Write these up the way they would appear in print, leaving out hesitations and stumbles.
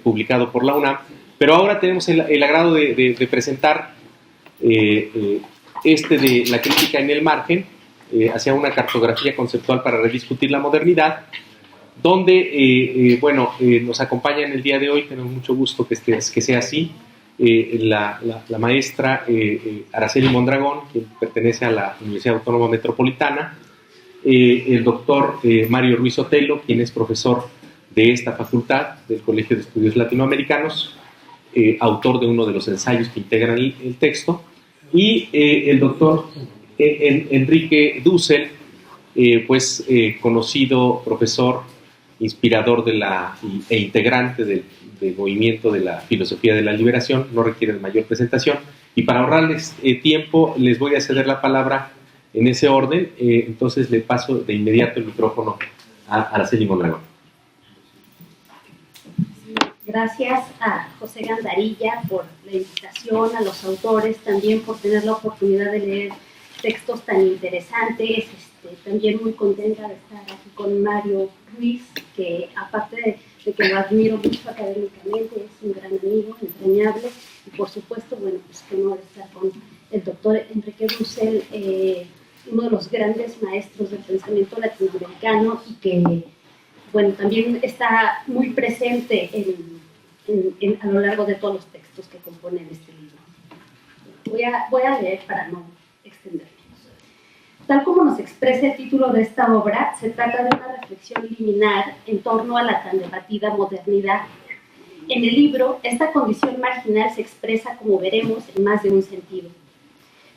publicado por la UNAM, pero ahora tenemos el agrado de presentar de la crítica en el margen, hacia una cartografía conceptual para rediscutir la modernidad, donde, nos acompaña en el día de hoy, tenemos mucho gusto que sea así, la maestra Araceli Mondragón, quien pertenece a la Universidad Autónoma Metropolitana, el doctor Mario Ruiz Otelo, quien es profesor de esta facultad del Colegio de Estudios Latinoamericanos, autor de uno de los ensayos que integran el texto, y el doctor Enrique Dussel, conocido profesor, inspirador e integrante del movimiento de la filosofía de la liberación. No requiere de mayor presentación, y para ahorrarles tiempo les voy a ceder la palabra en ese orden. Entonces le paso de inmediato el micrófono a Araceli Mondragón. Gracias a José Gandarilla por la invitación, a los autores también por tener la oportunidad de leer textos tan interesantes. También muy contenta de estar aquí con Mario Ruiz, que aparte de que lo admiro mucho académicamente, es un gran amigo, entrañable, y por supuesto, qué honor estar con el doctor Enrique Dussel, uno de los grandes maestros del pensamiento latinoamericano, y que también está muy presente a lo largo de todos los textos que componen este libro. Voy a leer para no extenderme. Tal como nos expresa el título de esta obra, se trata de una reflexión liminar en torno a la tan debatida modernidad. En el libro, esta condición marginal se expresa, como veremos, en más de un sentido.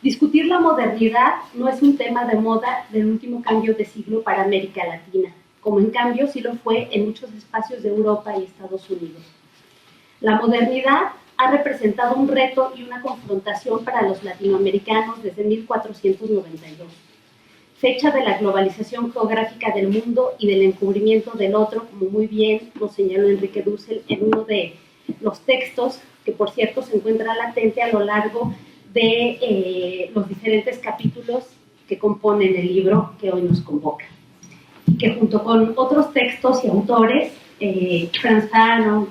Discutir la modernidad no es un tema de moda del último cambio de siglo para América Latina, como en cambio sí lo fue en muchos espacios de Europa y Estados Unidos. La modernidad ha representado un reto y una confrontación para los latinoamericanos desde 1492, fecha de la globalización geográfica del mundo y del encubrimiento del otro, como muy bien lo señaló Enrique Dussel en uno de los textos, que por cierto se encuentra latente a lo largo de los diferentes capítulos que componen el libro que hoy nos convoca, que junto con otros textos y autores, Franz Fanon,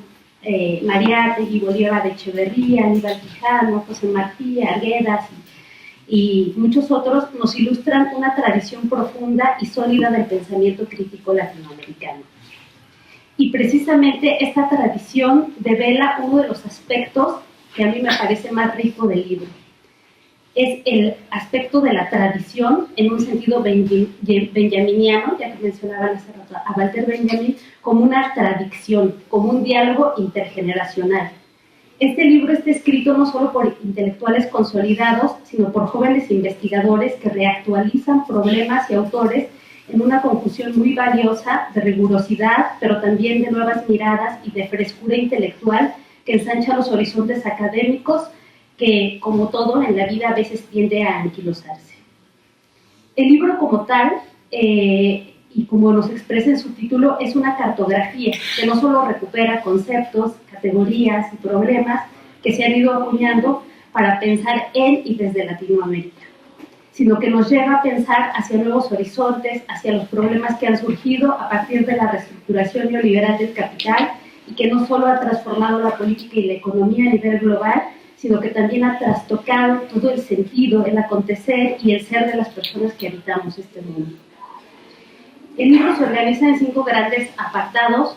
Mariátegui, Bolívar Echeverría, Aníbal Quijano, José Martí, Arguedas y muchos otros, nos ilustran una tradición profunda y sólida del pensamiento crítico latinoamericano. Y precisamente esta tradición devela uno de los aspectos que a mí me parece más rico del libro. Es el aspecto de la tradición en un sentido benjaminiano, ya que mencionaban hace rato a Walter Benjamin, como una tradición, como un diálogo intergeneracional. Este libro está escrito no solo por intelectuales consolidados, sino por jóvenes investigadores que reactualizan problemas y autores en una confusión muy valiosa de rigurosidad, pero también de nuevas miradas y de frescura intelectual que ensancha los horizontes académicos, que, como todo en la vida, a veces tiende a anquilosarse. El libro como tal, y como nos expresa en su título, es una cartografía que no solo recupera conceptos, categorías y problemas que se han ido acuñando para pensar en y desde Latinoamérica, sino que nos lleva a pensar hacia nuevos horizontes, hacia los problemas que han surgido a partir de la reestructuración neoliberal del capital, y que no solo ha transformado la política y la economía a nivel global, sino que también ha trastocado todo el sentido, el acontecer y el ser de las personas que habitamos este mundo. El libro se organiza en 5 grandes apartados,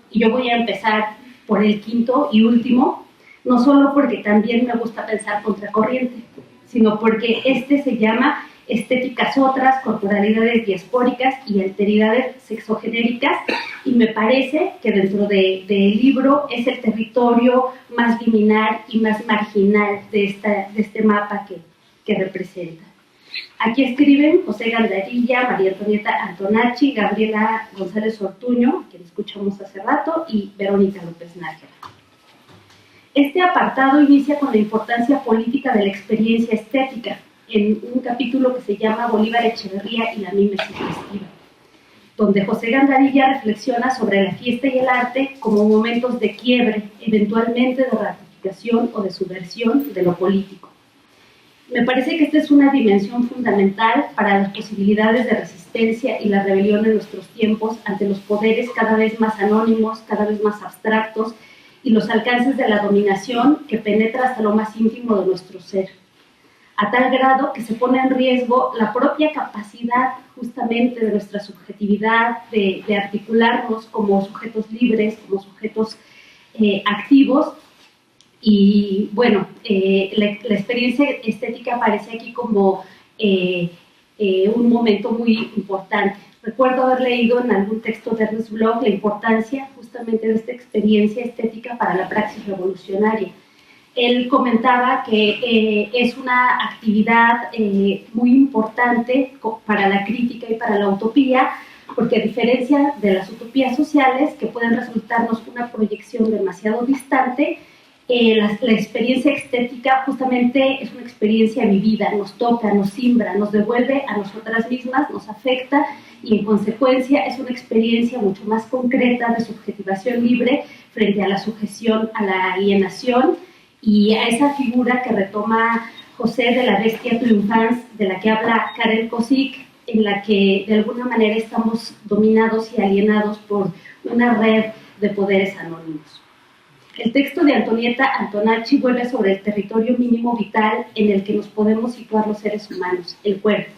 y yo voy a empezar por el quinto y último, no solo porque también me gusta pensar contracorriente, sino porque este se llama Estéticas Otras, Corporalidades Diaspóricas y Alteridades Sexogenéricas, y me parece que dentro del libro es el territorio más liminar y más marginal de este mapa que representa. Aquí escriben José Gandarilla, María Antonieta Antonacci, Gabriela González Ortuño, quien escuchamos hace rato, y Verónica López Nájera. Este apartado inicia con la importancia política de la experiencia estética, en un capítulo que se llama Bolívar Echeverría y la mímesis festiva, donde José Gandarilla reflexiona sobre la fiesta y el arte como momentos de quiebre, eventualmente de ratificación o de subversión de lo político. Me parece que esta es una dimensión fundamental para las posibilidades de resistencia y la rebelión en nuestros tiempos ante los poderes cada vez más anónimos, cada vez más abstractos, y los alcances de la dominación que penetra hasta lo más íntimo de nuestro ser, a tal grado que se pone en riesgo la propia capacidad justamente de nuestra subjetividad, de articularnos como sujetos libres, como sujetos activos. Y bueno, la experiencia estética aparece aquí como un momento muy importante. Recuerdo haber leído en algún texto de Ernest Bloch la importancia justamente de esta experiencia estética para la praxis revolucionaria. Él comentaba que es una actividad muy importante para la crítica y para la utopía, porque a diferencia de las utopías sociales, que pueden resultarnos una proyección demasiado distante, la experiencia estética justamente es una experiencia vivida, nos toca, nos simbra, nos devuelve a nosotras mismas, nos afecta, y en consecuencia es una experiencia mucho más concreta de subjetivación libre frente a la sujeción, a la alienación, y a esa figura que retoma José de la bestia triunfante, de la que habla Karel Kosik, en la que de alguna manera estamos dominados y alienados por una red de poderes anónimos. El texto de Antonietta Antonacci vuelve sobre el territorio mínimo vital en el que nos podemos situar los seres humanos, el cuerpo.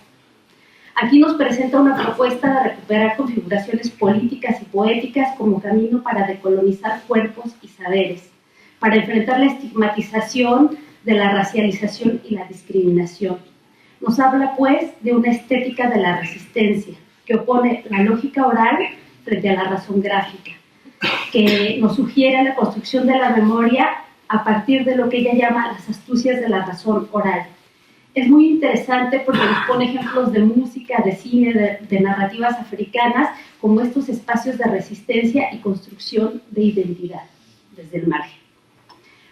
Aquí nos presenta una propuesta de recuperar configuraciones políticas y poéticas como camino para decolonizar cuerpos y saberes, para enfrentar la estigmatización de la racialización y la discriminación. Nos habla, pues, de una estética de la resistencia, que opone la lógica oral frente a la razón gráfica, que nos sugiere la construcción de la memoria a partir de lo que ella llama las astucias de la razón oral. Es muy interesante porque nos pone ejemplos de música, de cine, de narrativas africanas, como estos espacios de resistencia y construcción de identidad desde el margen.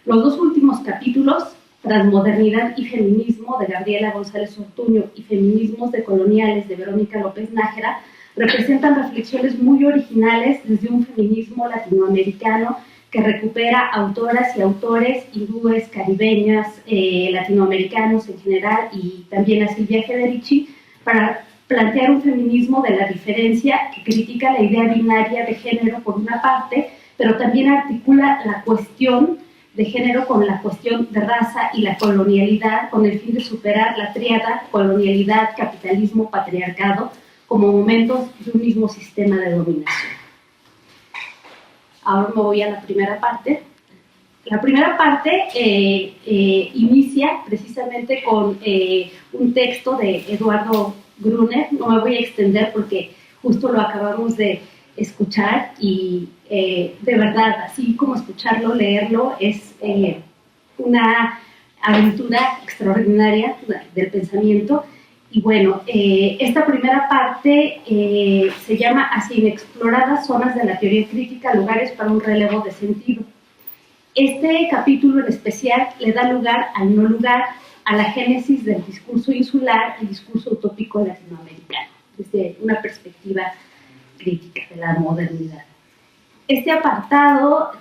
Los dos últimos capítulos, Transmodernidad y Feminismo, de Gabriela González Ortuño, y Feminismos decoloniales, de Verónica López Nájera, representan reflexiones muy originales desde un feminismo latinoamericano que recupera autoras y autores hindúes, caribeñas, latinoamericanos en general, y también a Silvia Federici, para plantear un feminismo de la diferencia que critica la idea binaria de género por una parte, pero también articula la cuestión de género con la cuestión de raza y la colonialidad, con el fin de superar la tríada colonialidad, capitalismo, patriarcado, como momentos de un mismo sistema de dominación. Ahora me voy a la primera parte. La primera parte inicia precisamente con un texto de Eduardo Gruner. No me voy a extender porque justo lo acabamos de escuchar y de verdad, así como escucharlo, leerlo, es una aventura extraordinaria del pensamiento. Y bueno, esta primera parte se llama Hacia inexploradas zonas de la teoría crítica, lugares para un relevo de sentido. Este capítulo en especial le da lugar al no lugar, a la génesis del discurso insular y discurso utópico latinoamericano, desde una perspectiva crítica de la modernidad. Este apartado,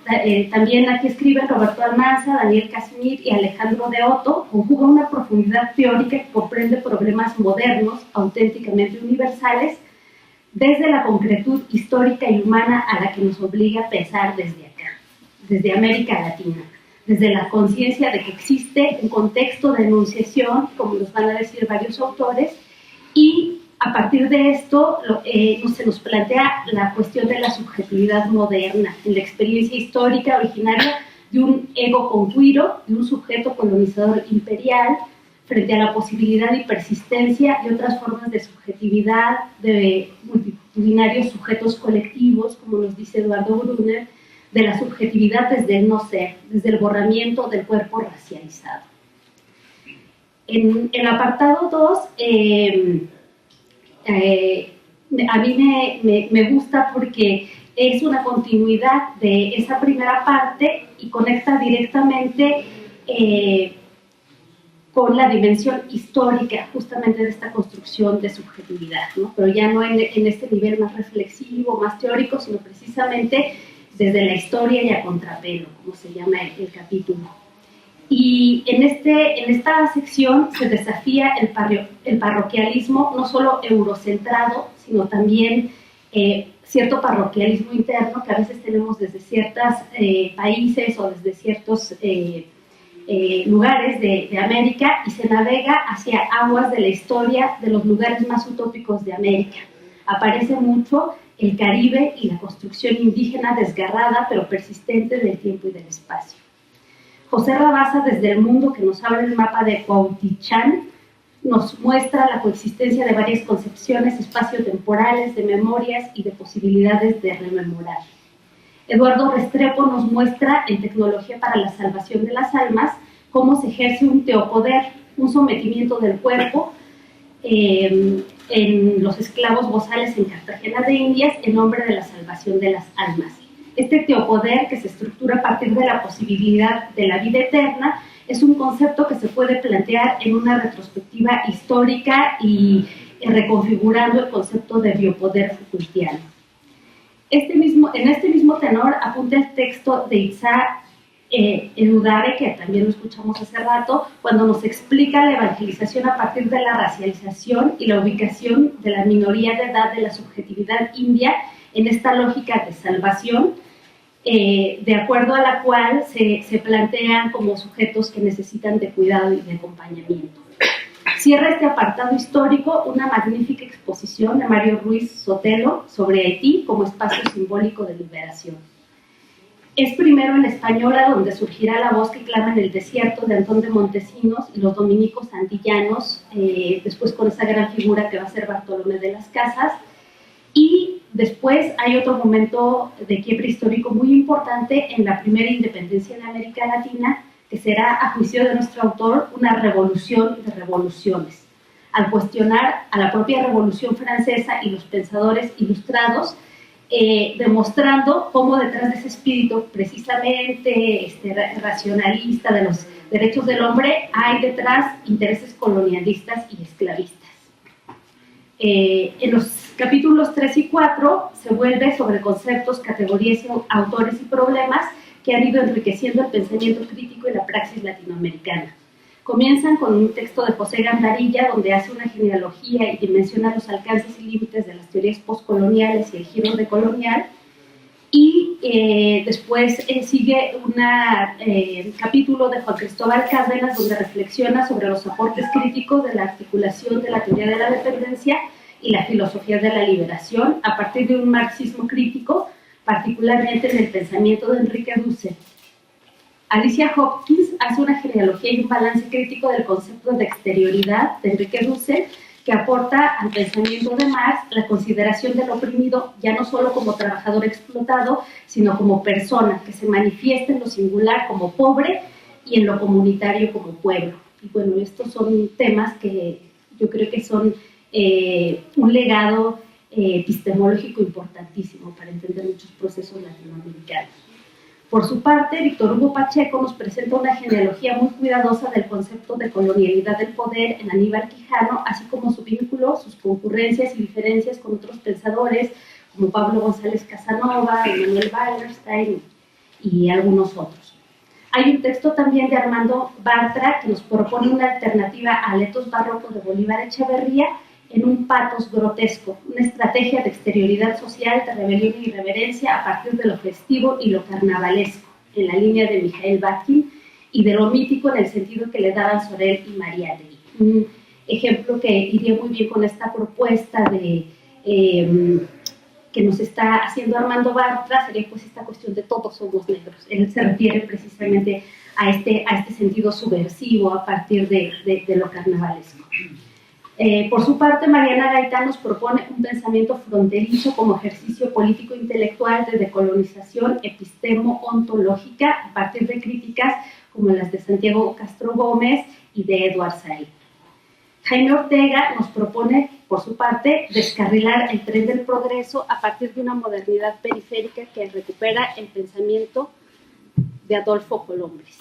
también aquí escriben Roberto Almanza, Daniel Casimir y Alejandro de Otto, conjuga una profundidad teórica que comprende problemas modernos, auténticamente universales, desde la concretud histórica y humana a la que nos obliga a pensar desde acá, desde América Latina, desde la conciencia de que existe un contexto de enunciación, como nos van a decir varios autores, y a partir de esto se nos plantea la cuestión de la subjetividad moderna, en la experiencia histórica originaria de un ego conquiro, de un sujeto colonizador imperial, frente a la posibilidad y persistencia de otras formas de subjetividad, de multitudinarios sujetos colectivos, como nos dice Eduardo Gruner, de la subjetividad desde el no ser, desde el borramiento del cuerpo racializado. En el apartado 2, a mí me gusta porque es una continuidad de esa primera parte y conecta directamente con la dimensión histórica justamente de esta construcción de subjetividad, ¿no? Pero ya no en este nivel más reflexivo, más teórico, sino precisamente desde la historia y a contrapelo, como se llama el capítulo. Y en esta sección se desafía el parroquialismo, no solo eurocentrado, sino también cierto parroquialismo interno que a veces tenemos desde ciertos países o desde ciertos lugares de América, y se navega hacia aguas de la historia de los lugares más utópicos de América. Aparece mucho el Caribe y la construcción indígena desgarrada pero persistente del tiempo y del espacio. José Rabasa, desde el mundo que nos abre el mapa de Cuautitlán, nos muestra la coexistencia de varias concepciones espaciotemporales, de memorias y de posibilidades de rememorar. Eduardo Restrepo nos muestra en Tecnología para la Salvación de las Almas cómo se ejerce un teopoder, un sometimiento del cuerpo en los esclavos bozales en Cartagena de Indias en nombre de la salvación de las almas. Este teopoder, que se estructura a partir de la posibilidad de la vida eterna, es un concepto que se puede plantear en una retrospectiva histórica y reconfigurando el concepto de biopoder Foucaultiano. En este mismo tenor apunta el texto de Itzá Eudare, que también lo escuchamos hace rato, cuando nos explica la evangelización a partir de la racialización y la ubicación de la minoría de edad de la subjetividad india en esta lógica de salvación, de acuerdo a la cual se plantean como sujetos que necesitan de cuidado y de acompañamiento. Cierra este apartado histórico una magnífica exposición de Mario Ruiz Sotelo sobre Haití como espacio simbólico de liberación. Es primero en La Española donde surgirá La voz que clama en el desierto de Antón de Montesinos y los dominicos antillanos, después con esa gran figura que va a ser Bartolomé de las Casas, y después hay otro momento de quiebre histórico muy importante en la primera independencia de América Latina, que será, a juicio de nuestro autor, una revolución de revoluciones, al cuestionar a la propia Revolución Francesa y los pensadores ilustrados, demostrando cómo detrás de ese espíritu precisamente racionalista de los derechos del hombre hay detrás intereses colonialistas y esclavistas. En los capítulos 3 y 4 se vuelve sobre conceptos, categorías, autores y problemas que han ido enriqueciendo el pensamiento crítico y la praxis latinoamericana. Comienzan con un texto de José Gandarilla, donde hace una genealogía y dimensiona los alcances y límites de las teorías postcoloniales y el giro decolonial, y después sigue un capítulo de Juan Cristóbal Cárdenas, donde reflexiona sobre los aportes críticos de la articulación de la teoría de la dependencia y la filosofía de la liberación, a partir de un marxismo crítico, particularmente en el pensamiento de Enrique Dussel. Alicia Hopkins hace una genealogía y un balance crítico del concepto de exterioridad de Enrique Dussel, que aporta al pensamiento de Marx la consideración del oprimido ya no solo como trabajador explotado, sino como persona que se manifiesta en lo singular como pobre y en lo comunitario como pueblo. Y bueno, estos son temas que yo creo que son un legado epistemológico importantísimo para entender muchos procesos latinoamericanos. Por su parte, Víctor Hugo Pacheco nos presenta una genealogía muy cuidadosa del concepto de colonialidad del poder en Aníbal Quijano, así como su vínculo, sus concurrencias y diferencias con otros pensadores como Pablo González Casanova, Emanuel Wallerstein y algunos otros. Hay un texto también de Armando Bartra que nos propone una alternativa al etos barroco de Bolívar Echeverría en un patos grotesco, una estrategia de exterioridad social, de rebelión y irreverencia a partir de lo festivo y lo carnavalesco, en la línea de Mijael Bakhtin, y de lo mítico en el sentido que le daban Sorel y Mariátegui. Un ejemplo que iría muy bien con esta propuesta de, que nos está haciendo Armando Bartra sería pues esta cuestión de todos somos negros. Él se refiere precisamente a este sentido subversivo a partir de lo carnavalesco. Por su parte, Mariana Gaitán nos propone un pensamiento fronterizo como ejercicio político-intelectual de decolonización epistemo-ontológica a partir de críticas como las de Santiago Castro Gómez y de Edward Said. Jaime Ortega nos propone, por su parte, descarrilar el tren del progreso a partir de una modernidad periférica que recupera el pensamiento de Adolfo Colombres,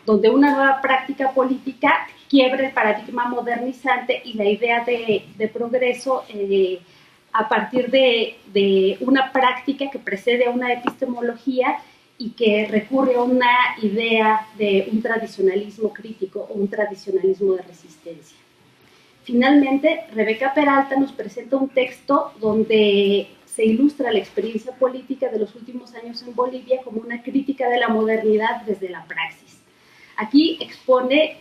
donde una nueva práctica política quiebra el paradigma modernizante y la idea de progreso a partir de una práctica que precede a una epistemología y que recurre a una idea de un tradicionalismo crítico o un tradicionalismo de resistencia. Finalmente, Rebeca Peralta nos presenta un texto donde se ilustra la experiencia política de los últimos años en Bolivia como una crítica de la modernidad desde la praxis. Aquí expone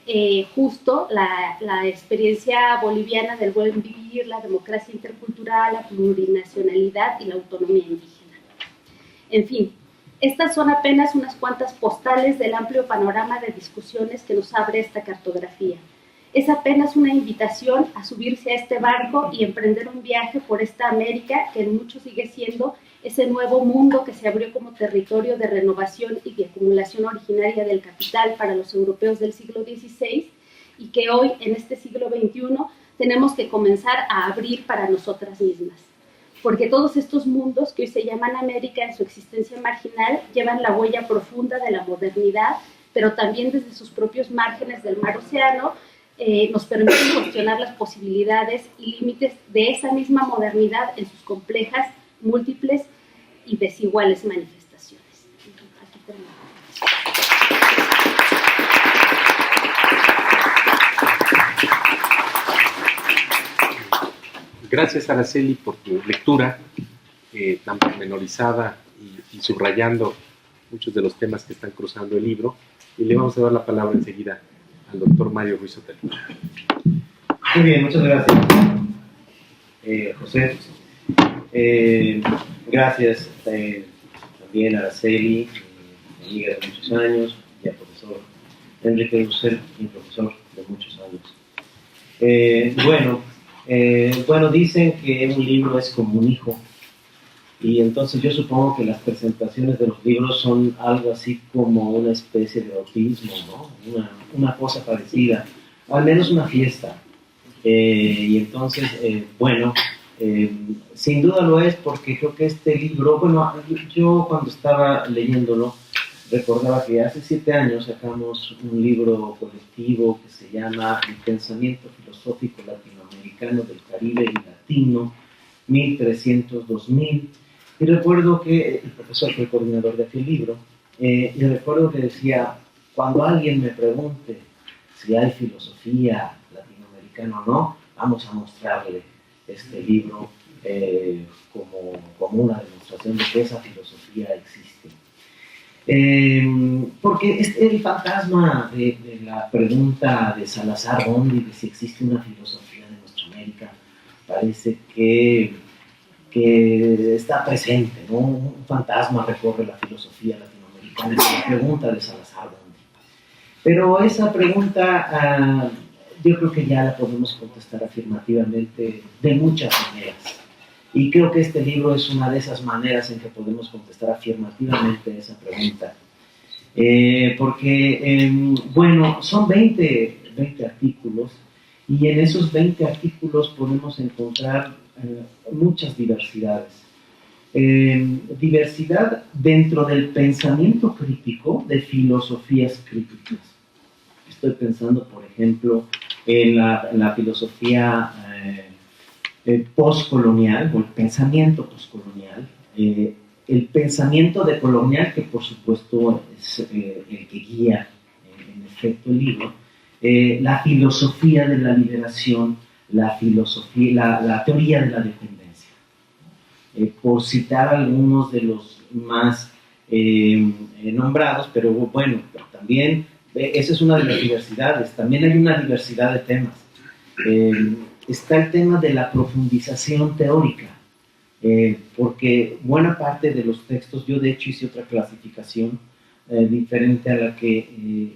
justo la experiencia boliviana del buen vivir, la democracia intercultural, la plurinacionalidad y la autonomía indígena. En fin, estas son apenas unas cuantas postales del amplio panorama de discusiones que nos abre esta cartografía. Es apenas una invitación a subirse a este barco y emprender un viaje por esta América que en mucho sigue siendo ese nuevo mundo que se abrió como territorio de renovación y de acumulación originaria del capital para los europeos del siglo XVI y que hoy, en este siglo XXI, tenemos que comenzar a abrir para nosotras mismas. Porque todos estos mundos que hoy se llaman América en su existencia marginal llevan la huella profunda de la modernidad, pero también desde sus propios márgenes del mar océano, nos permiten cuestionar las posibilidades y límites de esa misma modernidad en sus complejas, múltiples y desiguales manifestaciones. Aquí terminamos. Gracias, Araceli, por tu lectura tan pormenorizada y subrayando muchos de los temas que están cruzando el libro. Y le vamos a dar la palabra enseguida al doctor Mario Ruiz Otero. Muy bien, muchas gracias, José. Gracias también a Araceli, mi amiga de muchos años, y al profesor Enrique Dussel, mi profesor de muchos años. Bueno, dicen que un libro es como un hijo, y entonces yo supongo que las presentaciones de los libros son algo así como una especie de bautismo, ¿no? Una cosa parecida, o al menos una fiesta. Y entonces, sin duda lo es, porque creo que este libro, yo cuando estaba leyéndolo, recordaba que hace 7 años sacamos un libro colectivo que se llama El pensamiento filosófico latinoamericano del Caribe y Latino, 1300-2000, y recuerdo que el profesor fue el coordinador de aquel libro, y recuerdo que decía, cuando alguien me pregunte si hay filosofía latinoamericana o no, vamos a mostrarle este libro como una demostración de que esa filosofía existe. Porque es el fantasma de la pregunta de Salazar Bondi de si existe una filosofía de nuestra América, parece que está presente, ¿no? Un fantasma recorre la filosofía latinoamericana, es la pregunta de Salazar Bondi. Pero esa pregunta yo creo que ya la podemos contestar afirmativamente de muchas maneras. Y creo que este libro es una de esas maneras en que podemos contestar afirmativamente esa pregunta. Son 20 artículos, y en esos 20 artículos podemos encontrar muchas diversidades. Diversidad dentro del pensamiento crítico de filosofías críticas. Estoy pensando, por ejemplo, en la filosofía postcolonial, o el pensamiento postcolonial, el pensamiento decolonial, que por supuesto es el que guía en efecto el libro, la filosofía de la liberación, la teoría de la dependencia. Por citar algunos de los más nombrados, pero bueno, también esa es una de las diversidades. También hay una diversidad de temas. Está el tema de la profundización teórica, porque buena parte de los textos, yo de hecho hice otra clasificación diferente a la que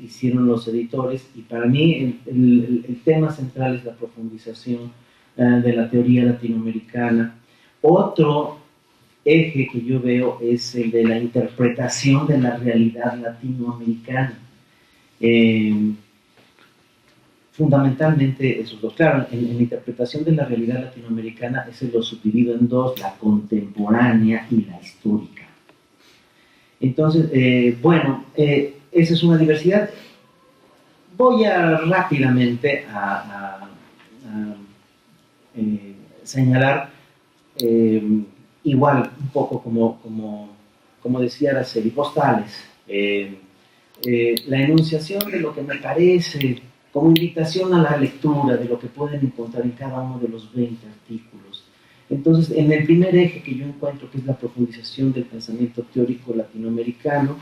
hicieron los editores, y para mí el tema central es la profundización de la teoría latinoamericana. Otro eje que yo veo es el de la interpretación de la realidad latinoamericana. Fundamentalmente esos dos. Claro, en la interpretación de la realidad latinoamericana ese lo subdivido en dos: la contemporánea y la histórica. Entonces, esa es una diversidad. Voy a rápidamente a señalar, igual un poco como como decía Araceli, postales, la enunciación de lo que me parece, como invitación a la lectura de lo que pueden encontrar en cada uno de los 20 artículos. Entonces, en el primer eje que yo encuentro, que es la profundización del pensamiento teórico latinoamericano,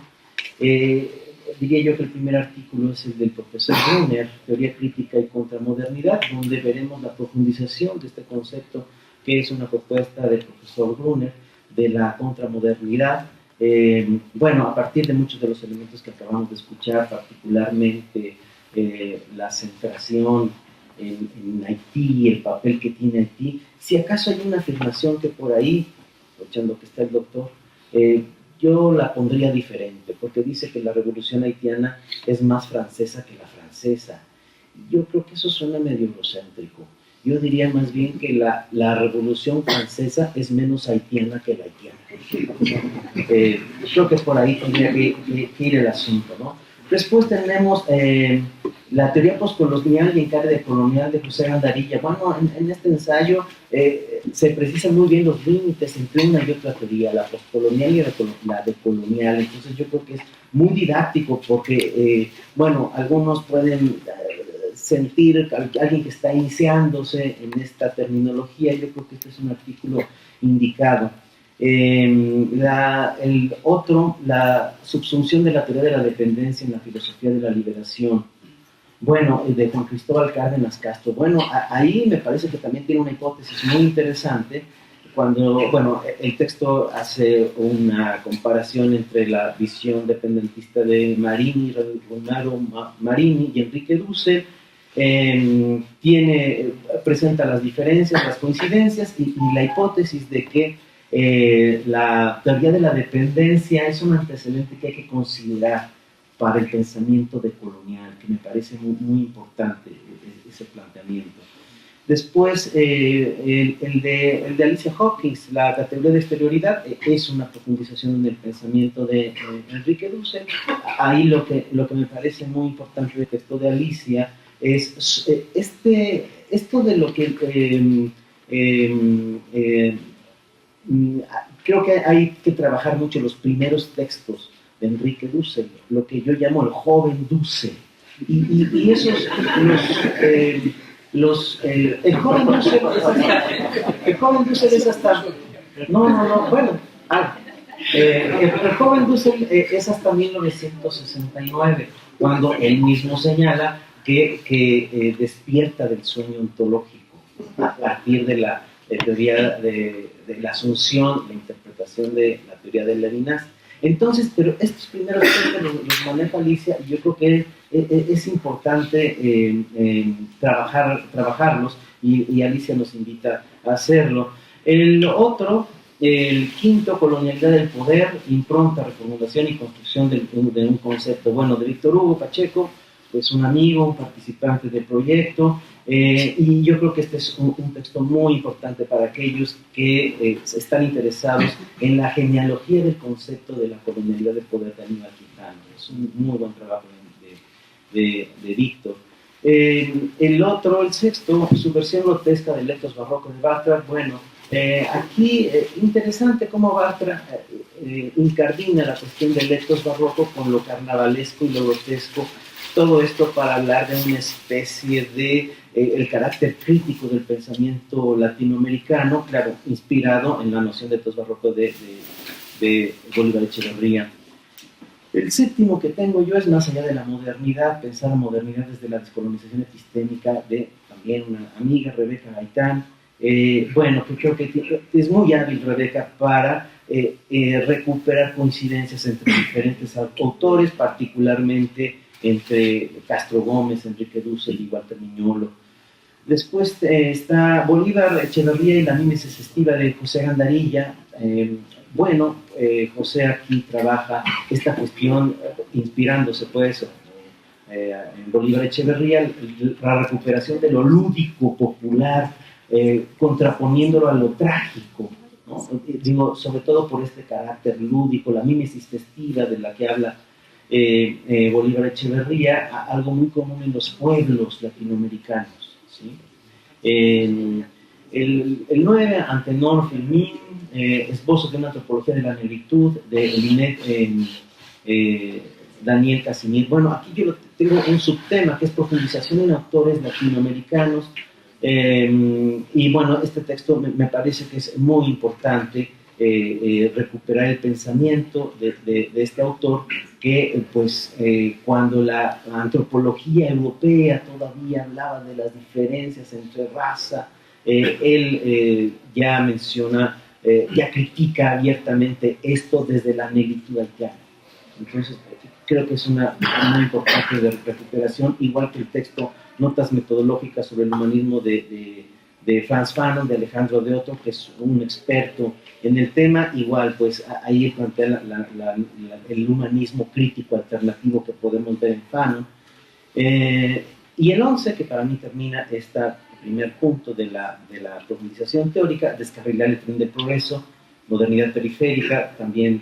diría yo que el primer artículo es el del profesor Brunner, Teoría Crítica y Contramodernidad, donde veremos la profundización de este concepto, que es una propuesta del profesor Brunner, de la contramodernidad. Bueno, a partir de muchos de los elementos que acabamos de escuchar, particularmente la centración en Haití, el papel que tiene Haití, si acaso hay una afirmación que por ahí, aprovechando que está el doctor, yo la pondría diferente, porque dice que la revolución haitiana es más francesa que la francesa. Yo creo que eso suena medio eurocéntrico. Yo diría más bien que la revolución francesa es menos haitiana que la haitiana. Creo que por ahí tendría que ir el asunto, ¿no? Después tenemos la teoría postcolonial y encargue colonial de José Gandarilla. Bueno, en este ensayo se precisan muy bien los límites entre una y otra teoría, la postcolonial y la decolonial. Entonces yo creo que es muy didáctico porque, bueno, algunos pueden sentir que alguien que está iniciándose en esta terminología, yo creo que este es un artículo indicado. El otro, la subsunción de la teoría de la dependencia en la filosofía de la liberación. Bueno, de Juan Cristóbal Cárdenas Castro. Bueno, ahí me parece que también tiene una hipótesis muy interesante cuando, bueno, el texto hace una comparación entre la visión dependentista de Marini, Leonardo Marini y Enrique Dussel. Presenta las diferencias, las coincidencias y la hipótesis de que la teoría de la dependencia es un antecedente que hay que considerar para el pensamiento decolonial, que me parece muy, muy importante ese planteamiento. Después, el de Alicia Hawkins, la categoría de exterioridad, es una profundización en el pensamiento de Enrique Dussel. Ahí lo que me parece muy importante del texto de Alicia es esto de lo que creo que hay que trabajar mucho los primeros textos de Enrique Dussel, lo que yo llamo el joven Dussel. Y esos, el joven Dussel es hasta... bueno, el joven Dussel es hasta 1969, cuando él mismo señala que despierta del sueño ontológico a partir de la teoría de la asunción, la interpretación de la teoría de Levinas. Entonces, pero estos primeros textos los maneja Alicia y yo creo que es importante trabajarlos y Alicia nos invita a hacerlo. El otro, el quinto, colonialidad del poder, impronta, reformulación y construcción de un concepto. Bueno, de Víctor Hugo Pacheco, pues un amigo, un participante del proyecto, y yo creo que este es un texto muy importante para aquellos que están interesados en la genealogía del concepto de la colonialidad del poder de Aníbal Quijano. Es un muy buen trabajo de Víctor. El otro, el sexto, subversión grotesca del ethos barroco de Bartra. Bueno, aquí interesante cómo Bartra incardina la cuestión del ethos barroco con lo carnavalesco y lo grotesco. Todo esto para hablar de una especie de el carácter crítico del pensamiento latinoamericano, claro, inspirado en la noción de ethos barroco de Bolívar Echeverría. El séptimo que tengo yo es más allá de la modernidad, pensar la modernidad desde la descolonización epistémica de también una amiga, Rebeca Gaitán. Bueno, que creo que es muy hábil Rebeca para recuperar coincidencias entre diferentes autores, particularmente entre Castro Gómez, Enrique Dussel y Walter Miñolo. Después está Bolívar Echeverría y la mímesis estiva de José Gandarilla. José aquí trabaja esta cuestión inspirándose pues en Bolívar Echeverría, la recuperación de lo lúdico, popular, contraponiéndolo a lo trágico, ¿no? Digo, sobre todo por este carácter lúdico, la mímesis festiva de la que habla Bolívar Echeverría, algo muy común en los pueblos latinoamericanos, ¿sí? El 9, Antenor Filmin, Esbozos de una antropología de la negritud, de Linet Daniel Casimir. Bueno, aquí yo tengo un subtema que es profundización en autores latinoamericanos. Y bueno, este texto me parece que es muy importante recuperar el pensamiento de este autor que pues cuando la antropología europea todavía hablaba de las diferencias entre raza, él ya menciona, ya critica abiertamente esto desde la negritud haitiana. Entonces creo que es una importante de recuperación, igual que el texto Notas metodológicas sobre el humanismo de Frantz Fanon, de Alejandro de Otto, que es un experto en el tema. Igual, pues ahí plantea el humanismo crítico alternativo que podemos ver en Fanon. Y el 11, que para mí termina este primer punto de la profundización teórica, descarrilar el tren del progreso, modernidad periférica, también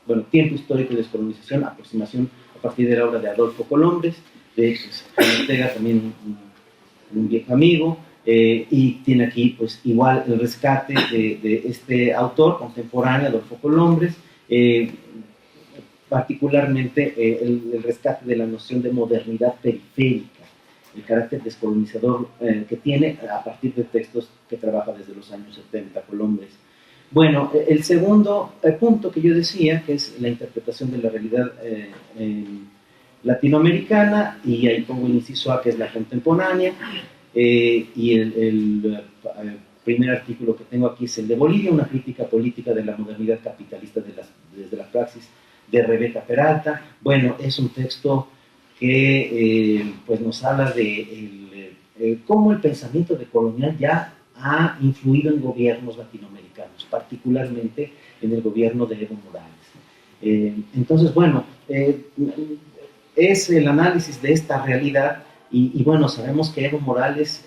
bueno, tiempo histórico y descolonización, aproximación a partir de la obra de Adolfo Colombres, de Ortega, también un viejo amigo, y tiene aquí pues igual el rescate de este autor contemporáneo, Adolfo Colombres, particularmente el rescate de la noción de modernidad periférica, el carácter descolonizador que tiene a partir de textos que trabaja desde los años 70, Colombres. Bueno, el segundo punto que yo decía, que es la interpretación de la realidad latinoamericana, y ahí pongo el inciso A, que es la contemporánea, y el primer artículo que tengo aquí es el de Bolivia, una crítica política de la modernidad capitalista desde la praxis de Rebeca Peralta. Bueno, es un texto que pues nos habla de cómo el pensamiento decolonial ya ha influido en gobiernos latinoamericanos, particularmente en el gobierno de Evo Morales. Entonces, bueno, es el análisis de esta realidad y bueno, sabemos que Evo Morales,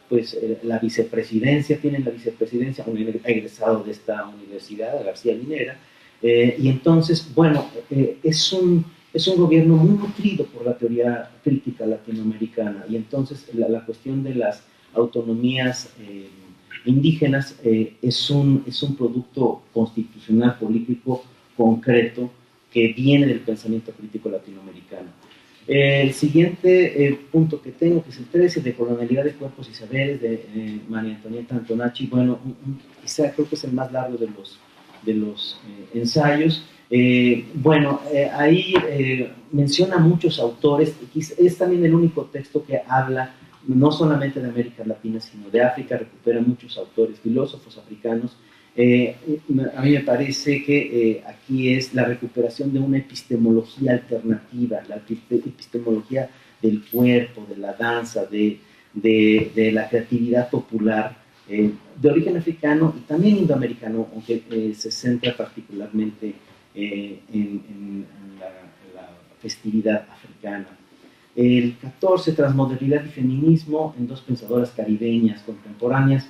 pues la vicepresidencia, tiene la vicepresidencia, un egresado de esta universidad, García Linera, y entonces, bueno, es un gobierno muy nutrido por la teoría crítica latinoamericana, y entonces la cuestión de las autonomías indígenas es un producto constitucional político concreto que viene del pensamiento crítico latinoamericano. El siguiente punto que tengo, que es el 13, de colonialidad de cuerpos y saberes, de María Antonieta Antonacci. Bueno, quizá creo que es el más largo de los ensayos. Bueno, ahí menciona muchos autores, es también el único texto que habla no solamente de América Latina, sino de África, recupera muchos autores, filósofos africanos. A mí me parece que aquí es la recuperación de una epistemología alternativa, la epistemología del cuerpo, de la danza, de la creatividad popular, de origen africano y también indoamericano, aunque se centra particularmente en la festividad africana. El 14, transmodernidad y feminismo en dos pensadoras caribeñas contemporáneas,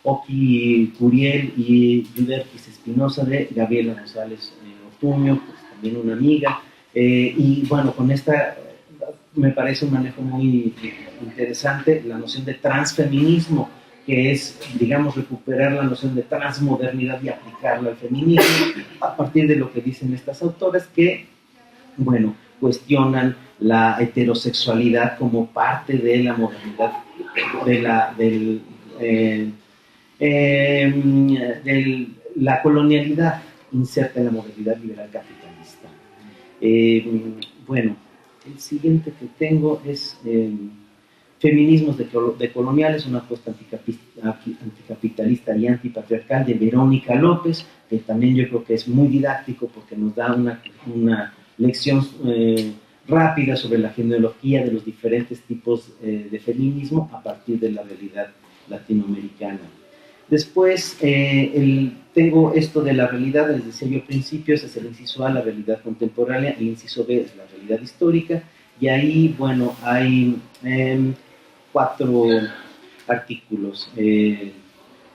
Oki Curiel y Yuderquis Espinosa, de Gabriela González Ortuño, pues también una amiga. Y bueno, con esta me parece un manejo muy interesante, la noción de transfeminismo, que es, digamos, recuperar la noción de transmodernidad y aplicarla al feminismo a partir de lo que dicen estas autoras que, bueno, cuestionan la heterosexualidad como parte de la modernidad, la colonialidad inserta en la modernidad liberal capitalista. Bueno, el siguiente que tengo es Feminismos decoloniales, una apuesta anticapitalista y antipatriarcal, de Verónica López, que también yo creo que es muy didáctico porque nos da una lección rápida sobre la genealogía de los diferentes tipos de feminismo a partir de la realidad latinoamericana. Después tengo esto de la realidad, les decía yo al principio, ese es el inciso A, la realidad contemporánea, el inciso B es la realidad histórica, y ahí, bueno, hay 4 artículos,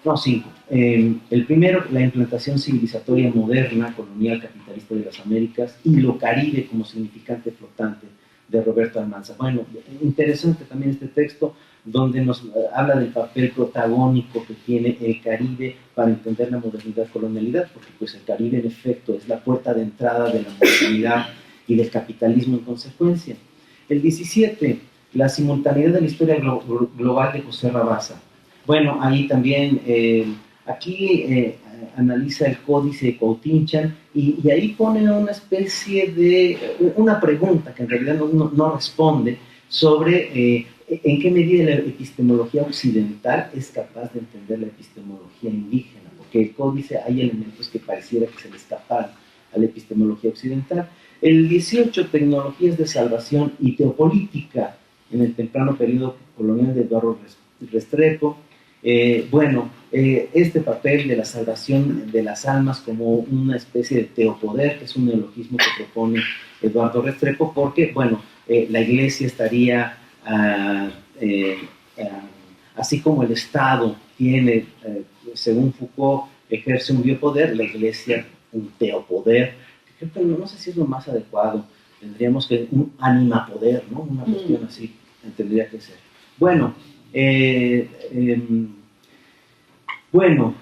no, 5. El primero, la implantación civilizatoria moderna, colonial, capitalista de las Américas y lo Caribe como significante flotante, de Roberto Almanza. Bueno, interesante también este texto, donde nos habla del papel protagónico que tiene el Caribe para entender la modernidad-colonialidad, porque pues el Caribe en efecto es la puerta de entrada de la modernidad y del capitalismo en consecuencia. El 17, la simultaneidad de la historia global de José Rabasa. Bueno, ahí también, aquí analiza el códice de Cautinchán y ahí pone una especie de, una pregunta que en realidad no responde sobre en qué medida la epistemología occidental es capaz de entender la epistemología indígena, porque el códice hay elementos que pareciera que se le escaparan a la epistemología occidental. El 18, tecnologías de salvación y teopolítica en el temprano periodo colonial de Eduardo Restrepo. Este papel de la salvación de las almas como una especie de teopoder, que es un neologismo que propone Eduardo Restrepo, porque, la Iglesia estaría, así como el Estado tiene, según Foucault, ejerce un biopoder, la Iglesia un teopoder. Creo que no sé si es lo más adecuado, tendríamos que un animapoder, ¿no? Una cuestión así tendría que ser.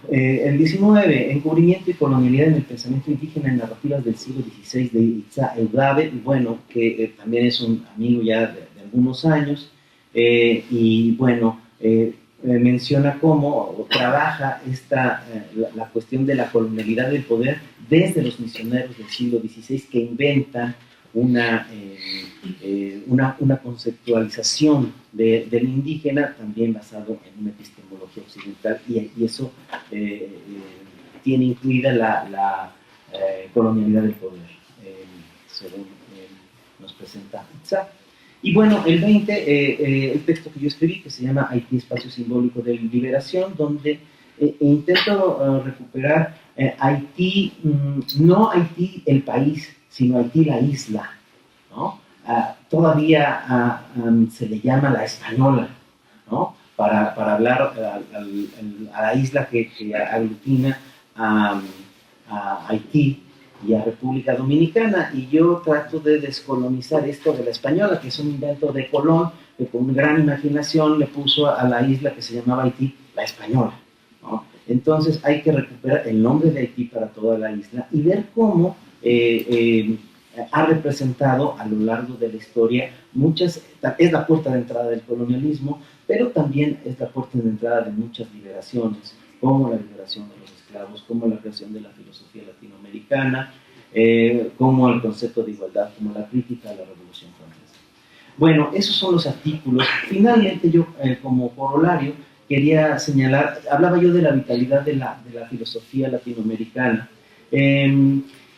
El 19, encubrimiento y colonialidad en el pensamiento indígena en narrativas del siglo XVI de Itzá Eudave, que también es un amigo ya de algunos años, menciona cómo trabaja la cuestión de la colonialidad del poder desde los misioneros del siglo XVI que inventan una conceptualización del indígena también basado en una epistemología occidental y eso tiene incluida la colonialidad del poder, según nos presenta Itzá. Y el 20, el texto que yo escribí, que se llama Haití, espacio simbólico de liberación, donde intento recuperar Haití, no Haití el país, sino Haití la isla, ¿no? Todavía se le llama la española, ¿no? Para hablar a la isla que aglutina a Haití y a República Dominicana, y yo trato de descolonizar esto de la española, que es un invento de Colón, que con gran imaginación le puso a la isla que se llamaba Haití la española, ¿no? Entonces hay que recuperar el nombre de Haití para toda la isla y ver cómo ha representado a lo largo de la historia es la puerta de entrada del colonialismo, pero también es la puerta de entrada de muchas liberaciones, como la liberación de los esclavos, como la creación de la filosofía latinoamericana, como el concepto de igualdad, como la crítica a la Revolución Francesa. Esos son los artículos. Finalmente yo, como corolario, quería señalar, hablaba yo de la vitalidad de la filosofía latinoamericana,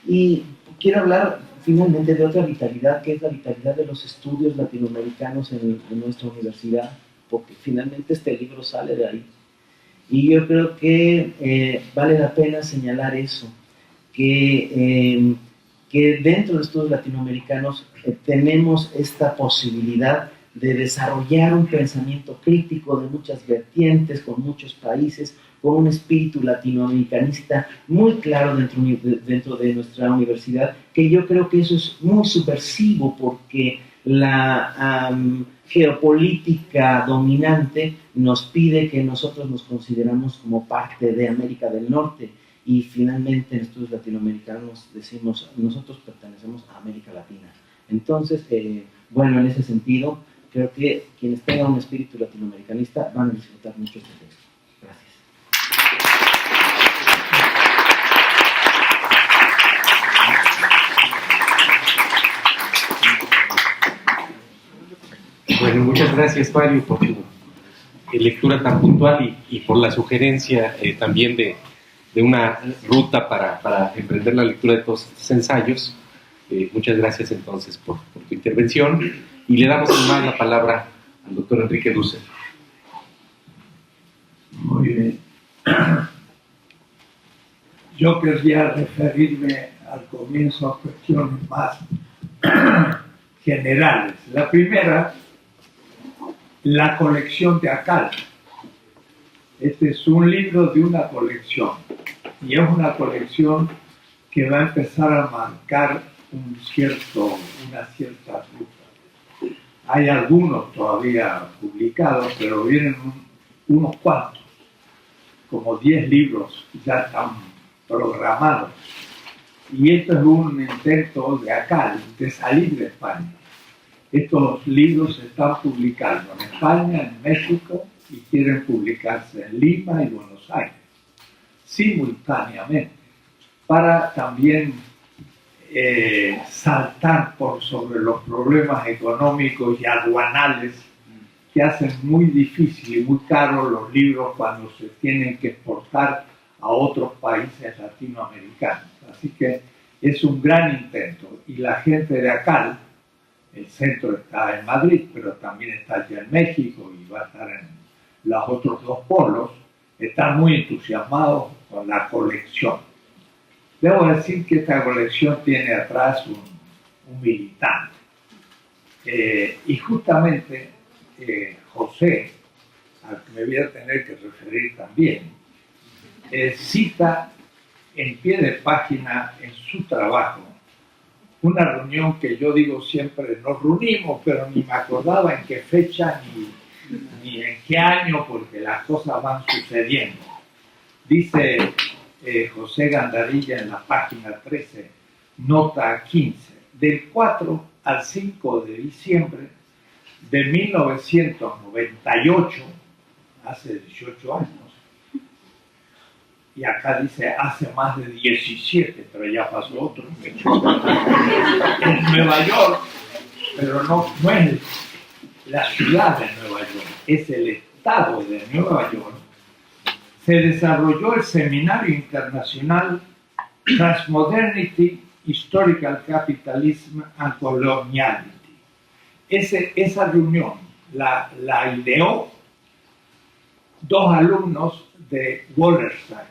y quiero hablar finalmente de otra vitalidad, que es la vitalidad de los estudios latinoamericanos en nuestra universidad, porque finalmente este libro sale de ahí. Y yo creo que vale la pena señalar eso, que dentro de estudios latinoamericanos tenemos esta posibilidad de desarrollar un pensamiento crítico de muchas vertientes, con muchos países, con un espíritu latinoamericanista muy claro dentro de nuestra universidad, que yo creo que eso es muy subversivo porque la geopolítica dominante nos pide que nosotros nos consideramos como parte de América del Norte y finalmente en estudios latinoamericanos decimos nosotros pertenecemos a América Latina. Entonces, en ese sentido, creo que quienes tengan un espíritu latinoamericanista van a disfrutar mucho este texto. Gracias. Muchas gracias, Mario, por tu lectura tan puntual y por la sugerencia también de una ruta para emprender la lectura de todos estos ensayos. Muchas gracias entonces por tu intervención y le damos más la palabra al doctor Enrique Dussel. Muy bien. Yo querría referirme al comienzo a cuestiones más generales. La primera, la colección de Akal. Este es un libro de una colección y es una colección que va a empezar a marcar una cierta ruta. Hay algunos todavía publicados, pero vienen unos cuantos, como 10 libros ya están programados. Y esto es un intento de acá, de salir de España. Estos libros se están publicando en España, en México, y quieren publicarse en Lima y Buenos Aires, simultáneamente, para también saltar por sobre los problemas económicos y aduanales que hacen muy difícil y muy caro los libros cuando se tienen que exportar a otros países latinoamericanos. Así que es un gran intento. Y la gente de acá, el centro está en Madrid, pero también está allá en México y va a estar en los otros dos polos, están muy entusiasmados con la colección. Debo decir que esta colección tiene atrás un militante. Y justamente José, al que me voy a tener que referir también, cita en pie de página en su trabajo una reunión que yo digo siempre, nos reunimos, pero ni me acordaba en qué fecha ni en qué año, porque las cosas van sucediendo. Dice José Gandarilla en la página 13, nota 15, del 4 al 5 de diciembre de 1998, hace 18 años, y acá dice hace más de 17, pero ya pasó otro, en Nueva York, pero no es la ciudad de Nueva York, es el estado de Nueva York, se desarrolló el Seminario Internacional Transmodernity, Historical Capitalism and Coloniality. Esa reunión la ideó dos alumnos de Wallerstein,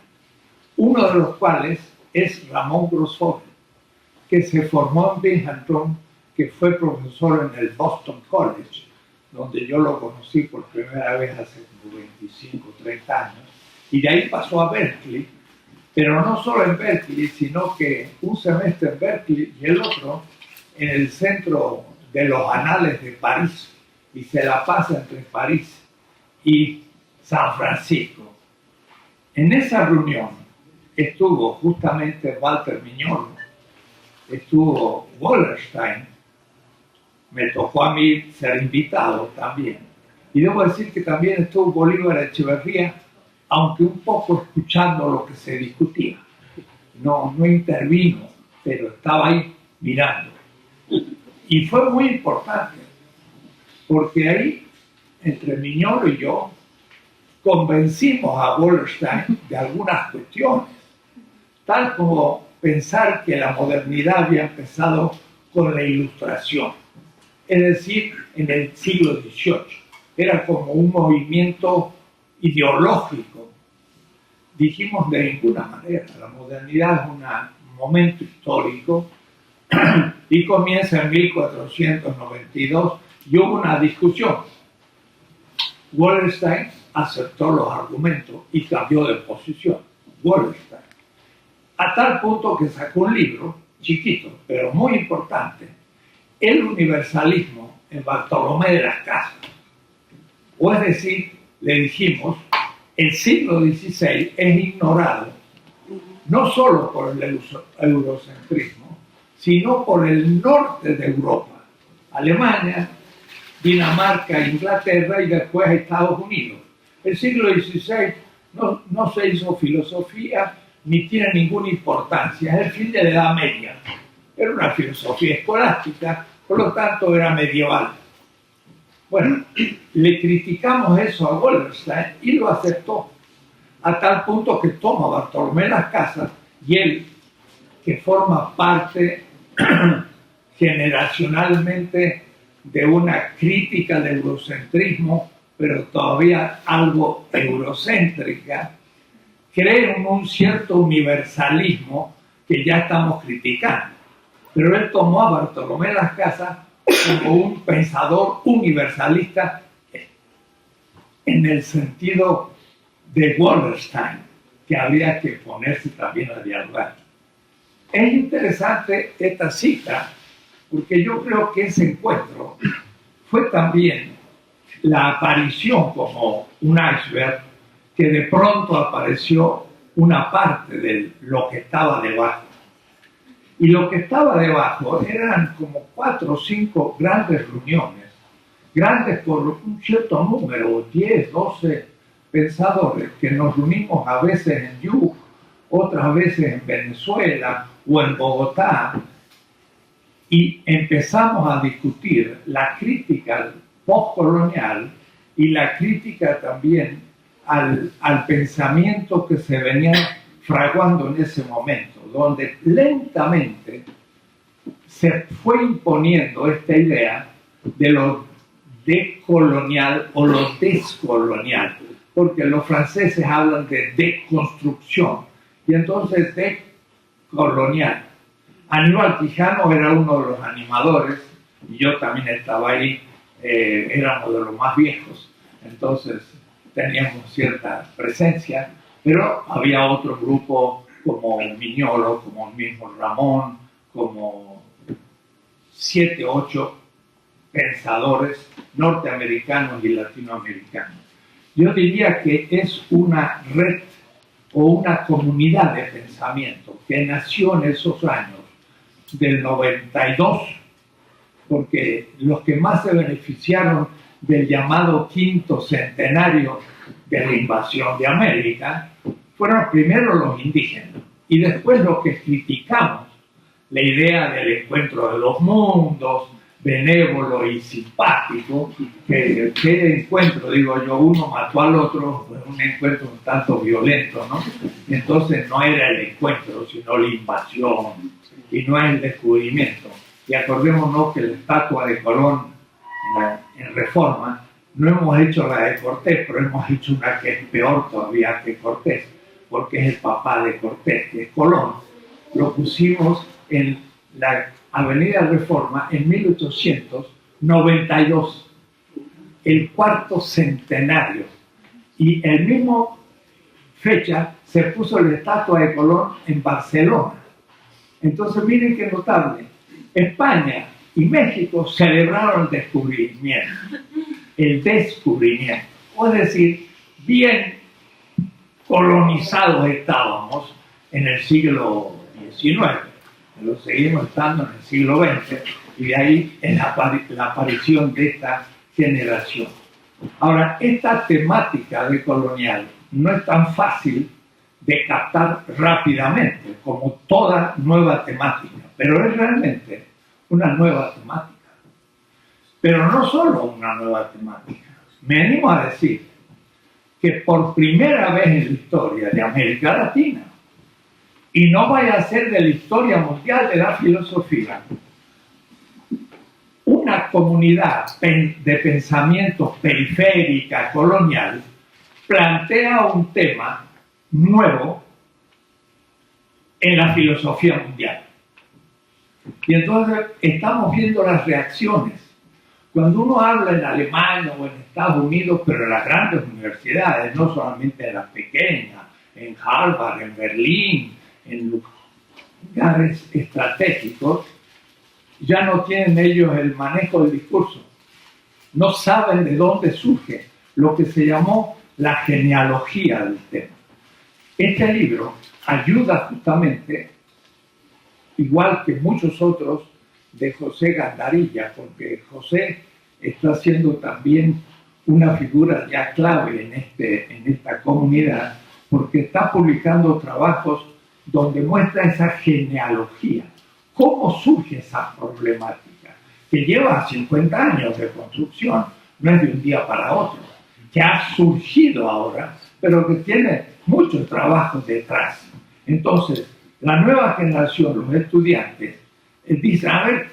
uno de los cuales es Ramón Grosfoguel, que se formó en Binghamton, que fue profesor en el Boston College, donde yo lo conocí por primera vez hace como 25 o 30 años, y de ahí pasó a Berkeley, pero no solo en Berkeley, sino que un semestre en Berkeley y el otro en el Centro de los Anales de París, y se la pasa entre París y San Francisco. En esa reunión estuvo justamente Walter Mignolo, estuvo Wallerstein, me tocó a mí ser invitado también. Y debo decir que también estuvo Bolívar Echeverría, aunque un poco escuchando lo que se discutía. No intervino, pero estaba ahí mirando. Y fue muy importante, porque ahí, entre Mignolo y yo, convencimos a Wallerstein de algunas cuestiones, tal como pensar que la modernidad había empezado con la Ilustración, es decir, en el siglo XVIII. Era como un movimiento ideológico. Dijimos de ninguna manera, la modernidad es un momento histórico y comienza en 1492 y hubo una discusión. Wallerstein aceptó los argumentos y cambió de posición. Wallerstein. A tal punto que sacó un libro chiquito, pero muy importante, El universalismo en Bartolomé de las Casas. O es decir, le dijimos, el siglo XVI es ignorado no solo por el eurocentrismo, sino por el norte de Europa, Alemania, Dinamarca, Inglaterra y después Estados Unidos. El siglo XVI no se hizo filosofía ni tiene ninguna importancia, es el fin de la Edad Media. Era una filosofía escolástica, por lo tanto era medieval. Bueno, le criticamos eso a Wallerstein y lo aceptó, a tal punto que toma Bartolomé Las Casas y él, que forma parte generacionalmente de una crítica del eurocentrismo, pero todavía algo eurocéntrica, cree en un cierto universalismo que ya estamos criticando. Pero él tomó a Bartolomé Las Casas como un pensador universalista en el sentido de Wallerstein, que habría que ponerse también a dialogar. Es interesante esta cita, porque yo creo que ese encuentro fue también la aparición como un iceberg que de pronto apareció una parte de lo que estaba debajo. Y lo que estaba debajo eran como 4 o 5 grandes reuniones, grandes por un cierto número, 10, 12 pensadores, que nos reunimos a veces en Yuc, otras veces en Venezuela o en Bogotá, y empezamos a discutir la crítica postcolonial y la crítica también al pensamiento que se venía fraguando en ese momento, donde lentamente se fue imponiendo esta idea de lo decolonial o lo descolonial, porque los franceses hablan de deconstrucción, y entonces decolonial. Aníbal Quijano era uno de los animadores, y yo también estaba ahí, éramos de los más viejos, entonces teníamos cierta presencia, pero había otro grupo como Miñolo, como el mismo Ramón, como 7, 8 pensadores norteamericanos y latinoamericanos. Yo diría que es una red o una comunidad de pensamiento que nació en esos años del 92, porque los que más se beneficiaron del llamado quinto centenario de la invasión de América fueron primero los indígenas y después los que criticamos la idea del encuentro de los mundos, benévolo y simpático, que encuentro, digo yo, uno mató al otro, fue un encuentro un tanto violento, ¿no? Entonces no era el encuentro, sino la invasión, y no es el descubrimiento. Y acordémonos que la estatua de Colón en Reforma, no hemos hecho la de Cortés, pero hemos hecho una que es peor todavía que Cortés, porque es el papá de Cortés, que es Colón. Lo pusimos en la Avenida Reforma en 1892, el 4º centenario, y el mismo fecha se puso la estatua de Colón en Barcelona. Entonces miren qué notable, España y México celebraron el descubrimiento, es decir, bien colonizados estábamos en el siglo XIX, lo seguimos estando en el siglo XX, y de ahí es la aparición de esta generación. Ahora, esta temática de colonial no es tan fácil de captar rápidamente como toda nueva temática, pero es realmente una nueva temática. Pero no solo una nueva temática. Me animo a decir que por primera vez en la historia de América Latina, y no vaya a ser de la historia mundial de la filosofía, una comunidad de pensamiento periférica, colonial, plantea un tema nuevo en la filosofía mundial. Y entonces estamos viendo las reacciones. Cuando uno habla en Alemania o en Estados Unidos, pero en las grandes universidades, no solamente en las pequeñas, en Harvard, en Berlín, en lugares estratégicos, ya no tienen ellos el manejo del discurso. No saben de dónde surge lo que se llamó la genealogía del tema. Este libro ayuda justamente, igual que muchos otros, de José Gandarilla, porque José está siendo también una figura ya clave en esta comunidad, porque está publicando trabajos donde muestra esa genealogía, cómo surge esa problemática, que lleva 50 años de construcción, no es de un día para otro, que ha surgido ahora, pero que tiene muchos trabajos detrás. Entonces, la nueva generación, los estudiantes, dicen, a ver,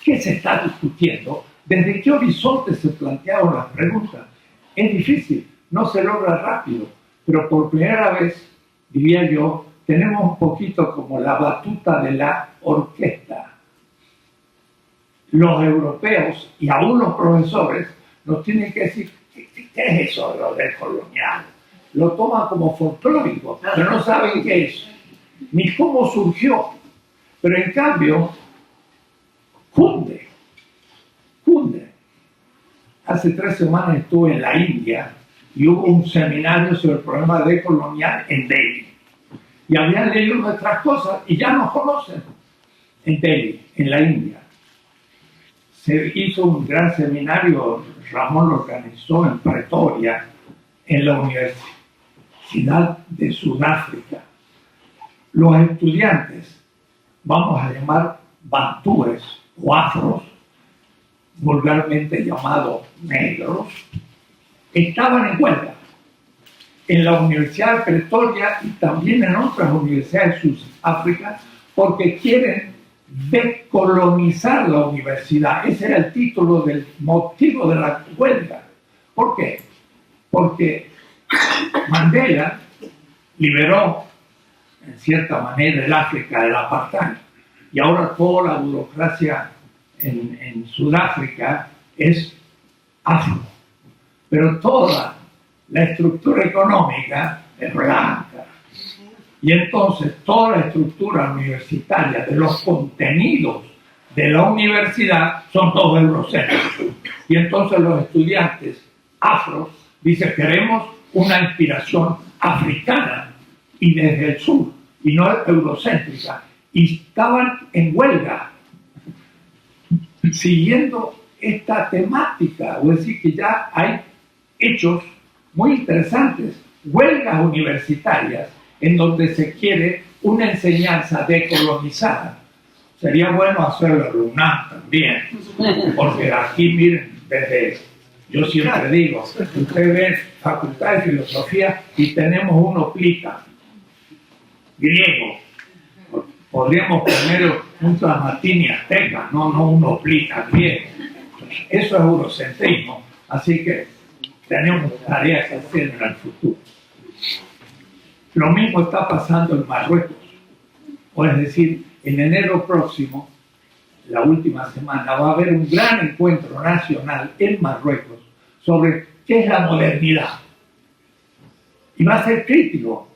¿qué se está discutiendo? ¿Desde qué horizonte se plantearon las preguntas? Es difícil, no se logra rápido, pero por primera vez, diría yo, tenemos un poquito como la batuta de la orquesta. Los europeos y aún los profesores nos tienen que decir, ¿qué es eso de lo del colonial? Lo toman como folclórico, pero no saben qué es, ni cómo surgió. Pero en cambio, cunde. hace 3 semanas estuve en la India y hubo un seminario sobre el problema decolonial en Delhi. Y habían leído nuestras cosas y ya nos conocen en Delhi, en la India. Se hizo un gran seminario, Ramón lo organizó en Pretoria, en la Universidad de Sudáfrica. Los estudiantes, vamos a llamar bantúes o afros, vulgarmente llamados negros, estaban en huelga en la Universidad de Pretoria y también en otras universidades de Sudáfrica porque quieren decolonizar la universidad. Ese era el título del motivo de la huelga. ¿Por qué? Porque Mandela liberó en cierta manera el África del apartheid y ahora toda la burocracia en Sudáfrica es afro, pero toda la estructura económica es blanca. Y entonces toda la estructura universitaria de los contenidos de la universidad son todos eurocéntricos. Y entonces los estudiantes afros dicen, queremos una inspiración africana y desde el sur, y no eurocéntrica. Y estaban en huelga, siguiendo esta temática, es decir, que ya hay hechos muy interesantes, huelgas universitarias, en donde se quiere una enseñanza decolonizada. Sería bueno hacerlo en UNAM también, porque aquí, miren, yo siempre digo, usted ve Facultad de Filosofía y tenemos un hoplita griego. Podríamos poner un Tramatini azteca, no un hoplita griego. Eso es eurocentrismo, así que tenemos tareas que hacer en el futuro. Lo mismo está pasando en Marruecos, o es decir, en enero próximo, la última semana, va a haber un gran encuentro nacional en Marruecos sobre qué es la modernidad. Y va a ser crítico,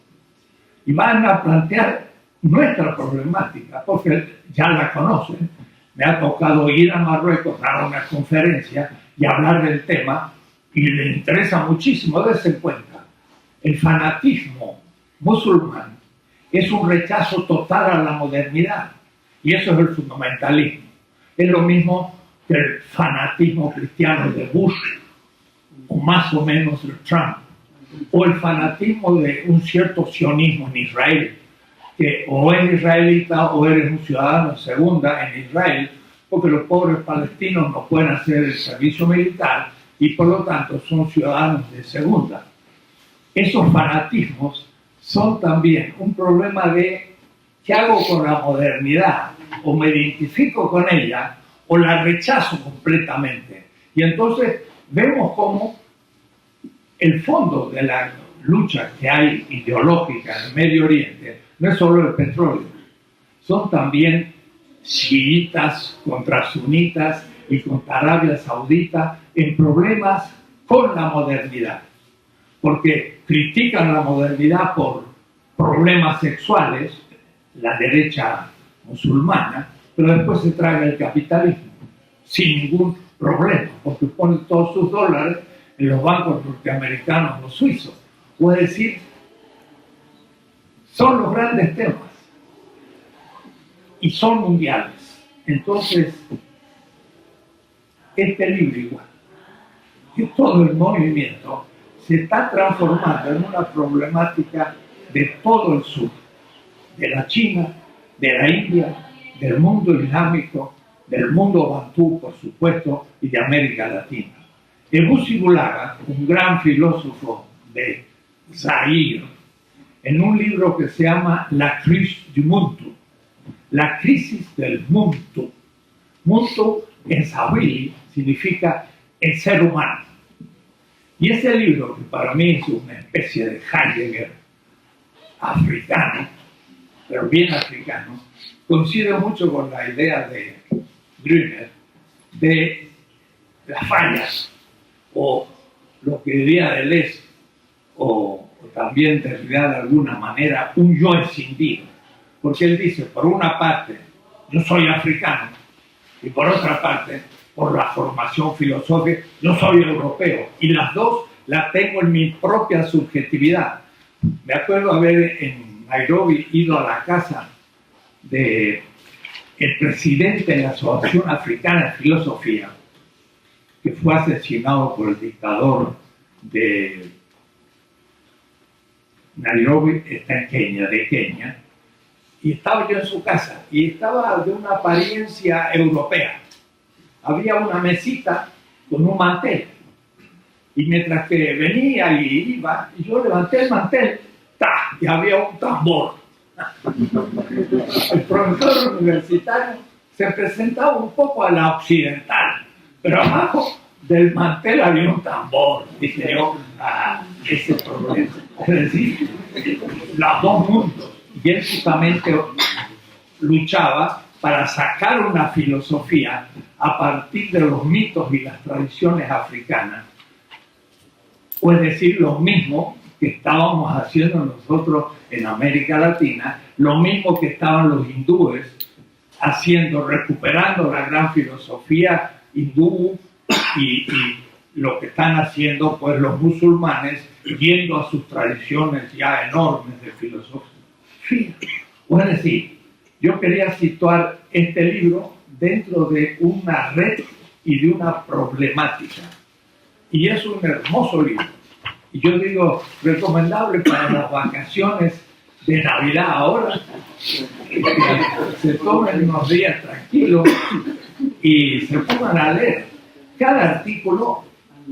y van a plantear nuestra problemática, porque ya la conocen. Me ha tocado ir a Marruecos, dar una conferencia y hablar del tema, y les interesa muchísimo. Dense cuenta, el fanatismo musulmán es un rechazo total a la modernidad, y eso es el fundamentalismo. Es lo mismo que el fanatismo cristiano de Bush, o más o menos de Trump, o el fanatismo de un cierto sionismo en Israel, que o eres israelita o eres un ciudadano de segunda en Israel, porque los pobres palestinos no pueden hacer el servicio militar y por lo tanto son ciudadanos de segunda. Esos fanatismos son también un problema de ¿qué hago con la modernidad? O me identifico con ella o la rechazo completamente. Y entonces vemos cómo el fondo de la lucha que hay ideológica en el Medio Oriente no es solo el petróleo, son también chiitas contra sunitas y contra Arabia Saudita en problemas con la modernidad, porque critican la modernidad por problemas sexuales, la derecha musulmana, pero después se traga el capitalismo sin ningún problema, porque ponen todos sus dólares en los bancos norteamericanos o suizos. O es decir, son los grandes temas y son mundiales. Entonces, este libro igual, que todo el movimiento se está transformando en una problemática de todo el sur, de la China, de la India, del mundo islámico, del mundo bantú, por supuesto, y de América Latina. Ebussi Bulaga, un gran filósofo de Zaire, en un libro que se llama La crise du mundo, la crisis del mundo. Mundo en Swahili significa el ser humano. Y ese libro, que para mí es una especie de Heidegger africano, pero bien africano, coincide mucho con la idea de Grüner de las fallas, o lo que diría Deleuze, o también Derrida de alguna manera, un yo escindido. Porque él dice, por una parte, yo soy africano, y por otra parte, por la formación filosófica. Yo soy europeo y las dos las tengo en mi propia subjetividad. Me acuerdo haber en Nairobi ido a la casa del presidente de la Asociación Africana de Filosofía, que fue asesinado por el dictador de Nairobi, está en Kenia, de Kenia, y estaba yo en su casa, y estaba de una apariencia europea. Había una mesita con un mantel, y mientras que venía y iba, y yo levanté el mantel, ¡ta! Y había un tambor. El profesor universitario se presentaba un poco a la occidental, pero abajo del mantel había un tambor. Dije yo, ese problema. Es decir, los dos mundos. Y él justamente luchaba para sacar una filosofía a partir de los mitos y las tradiciones africanas. O es decir, lo mismo que estábamos haciendo nosotros en América Latina, lo mismo que estaban los hindúes haciendo, recuperando la gran filosofía hindú y lo que están haciendo pues los musulmanes, yendo a sus tradiciones ya enormes de filosofía. O es decir, yo quería situar este libro dentro de una red y de una problemática. Y es un hermoso libro. Y yo digo, recomendable para las vacaciones de Navidad ahora, que se tomen unos días tranquilos y se pongan a leer. Cada artículo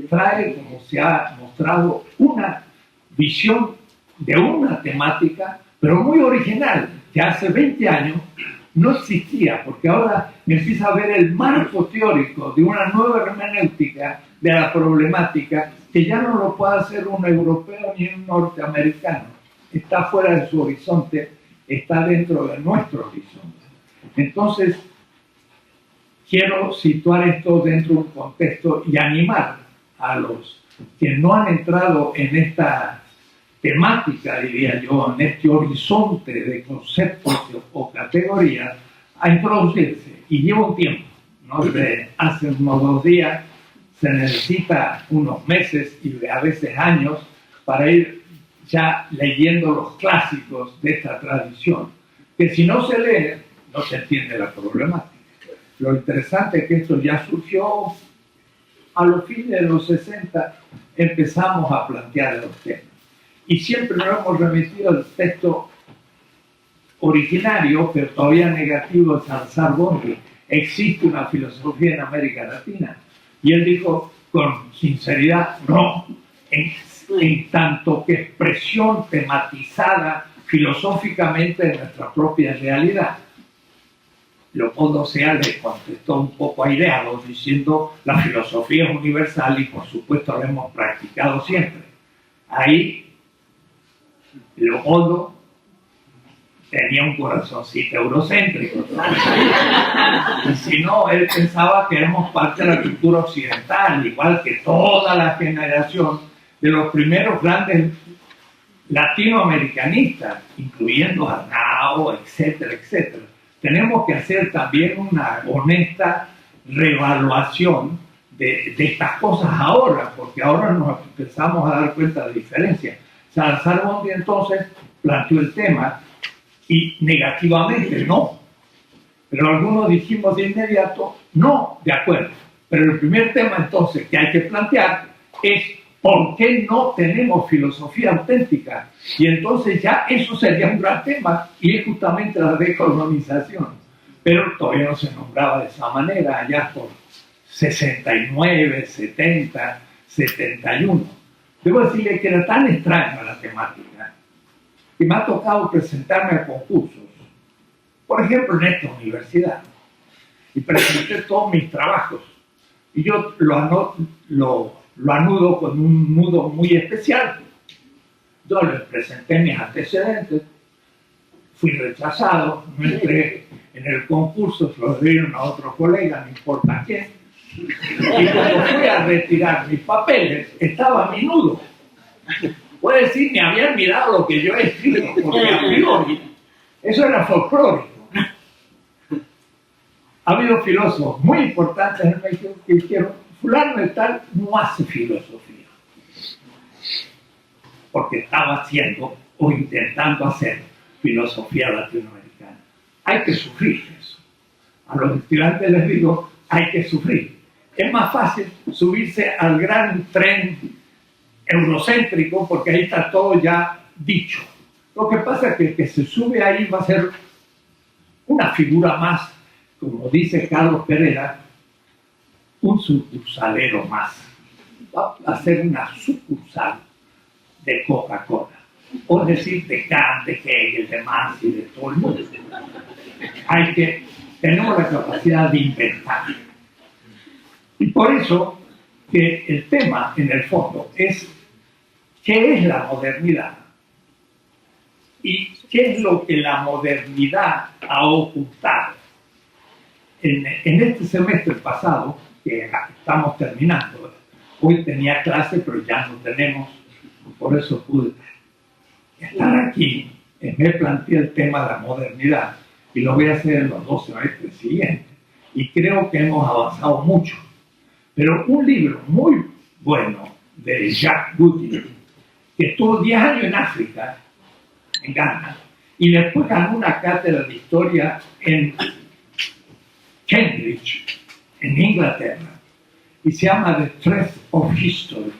trae, como se ha mostrado, una visión de una temática, pero muy original, que hace 20 años no existía, porque ahora empieza a ver el marco teórico de una nueva hermenéutica de la problemática que ya no lo puede hacer un europeo ni un norteamericano. Está fuera de su horizonte, está dentro de nuestro horizonte. Entonces, quiero situar esto dentro de un contexto y animar a los que no han entrado en esta temática, diría yo, en este horizonte de conceptos o categorías, a introducirse. Y lleva un tiempo, ¿no? De hace unos 2 días se necesita unos meses y a veces años para ir ya leyendo los clásicos de esta tradición, que si no se lee, no se entiende la problemática. Lo interesante es que esto ya surgió a los fines de los 60, empezamos a plantear los temas. Y siempre nos hemos remitido al texto originario, pero todavía negativo, de Salazar-Bondi. Existe una filosofía en América Latina. Y él dijo con sinceridad, no, en tanto que expresión tematizada filosóficamente de nuestra propia realidad. Leopoldo Sea le contestó un poco aireado, diciendo la filosofía es universal y por supuesto la hemos practicado siempre. Ahí Leopoldo tenía un corazoncito eurocéntrico. Y si no, él pensaba que éramos parte de la cultura occidental, igual que toda la generación de los primeros grandes latinoamericanistas, incluyendo Arnao, etcétera, etcétera. Tenemos que hacer también una honesta reevaluación de estas cosas ahora, porque ahora nos empezamos a dar cuenta de diferencias. Salazar-Bondi entonces planteó el tema y negativamente no, pero algunos dijimos de inmediato no, de acuerdo, pero el primer tema entonces que hay que plantear es ¿por qué no tenemos filosofía auténtica? Y entonces ya eso sería un gran tema y es justamente la decolonización, pero todavía no se nombraba de esa manera allá por 69, 70, 71. Debo decirle que era tan extraña la temática que me ha tocado presentarme a concursos, por ejemplo en esta universidad, y presenté todos mis trabajos, y yo lo anudo con un nudo muy especial. Yo les presenté mis antecedentes, fui rechazado, no entré en el concurso, se lo dieron a otro colega, no importa quién, y cuando fui a retirar mis papeles, estaba mi nudo. Puede decir, me habían mirado lo que yo he escrito, porque a priori eso era folclórico. Ha habido filósofos muy importantes en México que dijeron, fulano de tal no hace filosofía, porque estaba haciendo o intentando hacer filosofía latinoamericana. Hay que sufrir eso. A los estudiantes les digo, hay que sufrir. Es más fácil subirse al gran tren eurocéntrico porque ahí está todo ya dicho. Lo que pasa es que el que se sube ahí va a ser una figura más, como dice Carlos Pereira, un sucursalero más. Va a ser una sucursal de Coca-Cola, o decir de Kant, de Hegel, de Marx y de todo el mundo. Tenemos la capacidad de inventar. Y por eso que el tema, en el fondo, es ¿qué es la modernidad? ¿Y qué es lo que la modernidad ha ocultado? En este semestre pasado, que estamos terminando, hoy tenía clase, pero ya no tenemos, por eso pude estar aquí. Me planteé el tema de la modernidad y lo voy a hacer en los 2 semestres siguientes. Y creo que hemos avanzado mucho. Pero un libro muy bueno de Jacques Goodyear, que estuvo 10 años en África, en Ghana, y después ganó una cátedra de historia en Cambridge, en Inglaterra, y se llama The Theft of History,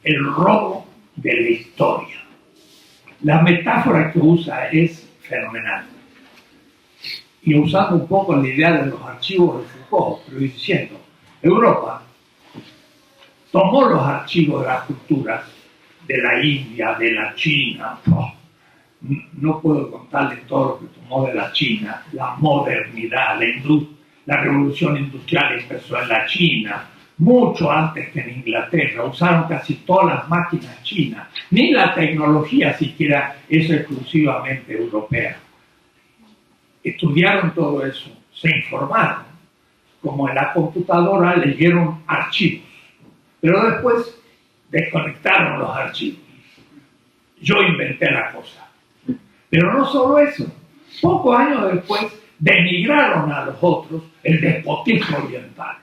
el robo de la historia. La metáfora que usa es fenomenal. Y usando un poco la idea de los archivos de Foucault, pero diciendo, Europa tomó los archivos de las culturas de la India, de la China, no puedo contarles todo lo que tomó de la China, la modernidad, la revolución industrial empezó en la China, mucho antes que en Inglaterra, usaron casi todas las máquinas chinas, ni la tecnología siquiera es exclusivamente europea. Estudiaron todo eso, se informaron, como en la computadora leyeron archivos, pero después desconectaron los archivos. Yo inventé la cosa. Pero no solo eso, pocos años después denigraron a los otros el despotismo oriental.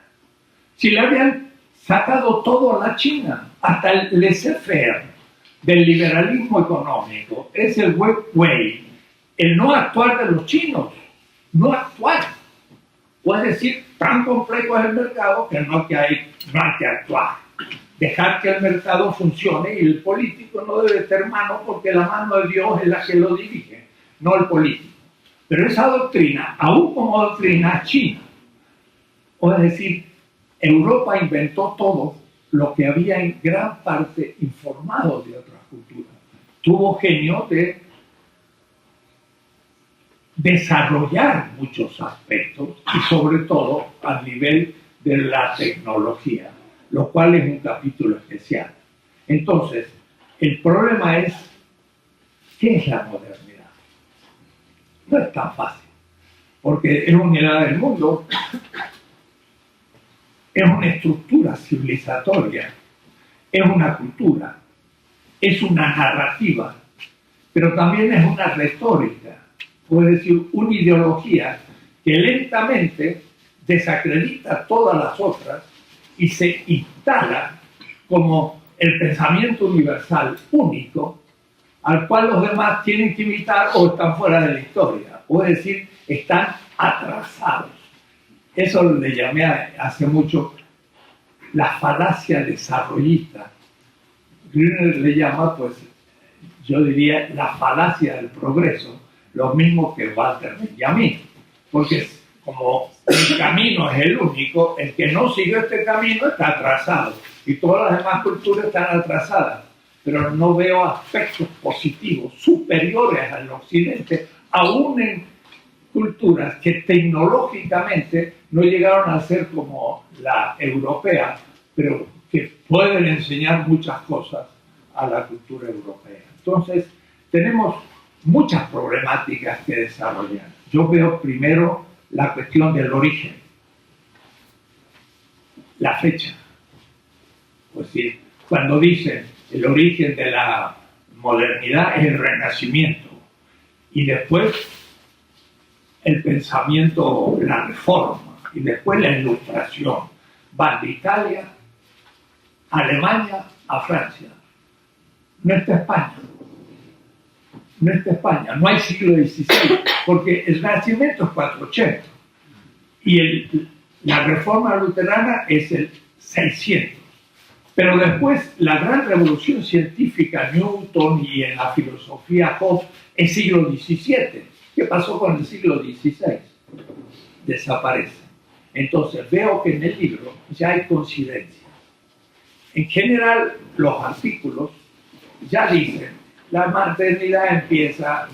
Si le habían sacado todo a la China, hasta el laissez-faire del liberalismo económico, es el way, el no actuar de los chinos, no actuar. Puede decir, tan complejo es el mercado que no hay que actuar. Dejar que el mercado funcione y el político no debe ser mano porque la mano de Dios es la que lo dirige, no el político. Pero esa doctrina, aún como doctrina china, o es decir, Europa inventó todo lo que había en gran parte informado de otras culturas. Tuvo genio de desarrollar muchos aspectos y sobre todo a nivel de la tecnología, lo cual es un capítulo especial. Entonces, el problema es, ¿qué es la modernidad? No es tan fácil, porque es una edad del mundo, es una estructura civilizatoria, es una cultura, es una narrativa, pero también es una retórica, puede decir, una ideología que lentamente desacredita todas las otras y se instala como el pensamiento universal único al cual los demás tienen que imitar o están fuera de la historia, o es decir, están atrasados. Eso le llamé hace mucho la falacia desarrollista. Grüner le llama, pues, yo diría, la falacia del progreso, lo mismo que Walter Benjamin, porque como el camino es el único, el que no sigue este camino está atrasado, y todas las demás culturas están atrasadas, pero no veo aspectos positivos superiores al occidente, aún en culturas que tecnológicamente no llegaron a ser como la europea, pero que pueden enseñar muchas cosas a la cultura europea. Entonces, tenemos muchas problemáticas que desarrollar. Yo veo primero la cuestión del origen, la fecha. Pues sí, cuando dicen el origen de la modernidad es el Renacimiento, y después el pensamiento, la reforma y después la ilustración. Van de Italia, Alemania a Francia. No está España. No está España. No hay siglo XVI, porque el Renacimiento es 480 y la reforma luterana es el 600. Pero después la gran revolución científica, Newton y en la filosofía Hobbes, es siglo XVII. ¿Qué pasó con el siglo XVI? Desaparece. Entonces veo que en el libro ya hay coincidencia. En general, los artículos ya dicen la maternidad empieza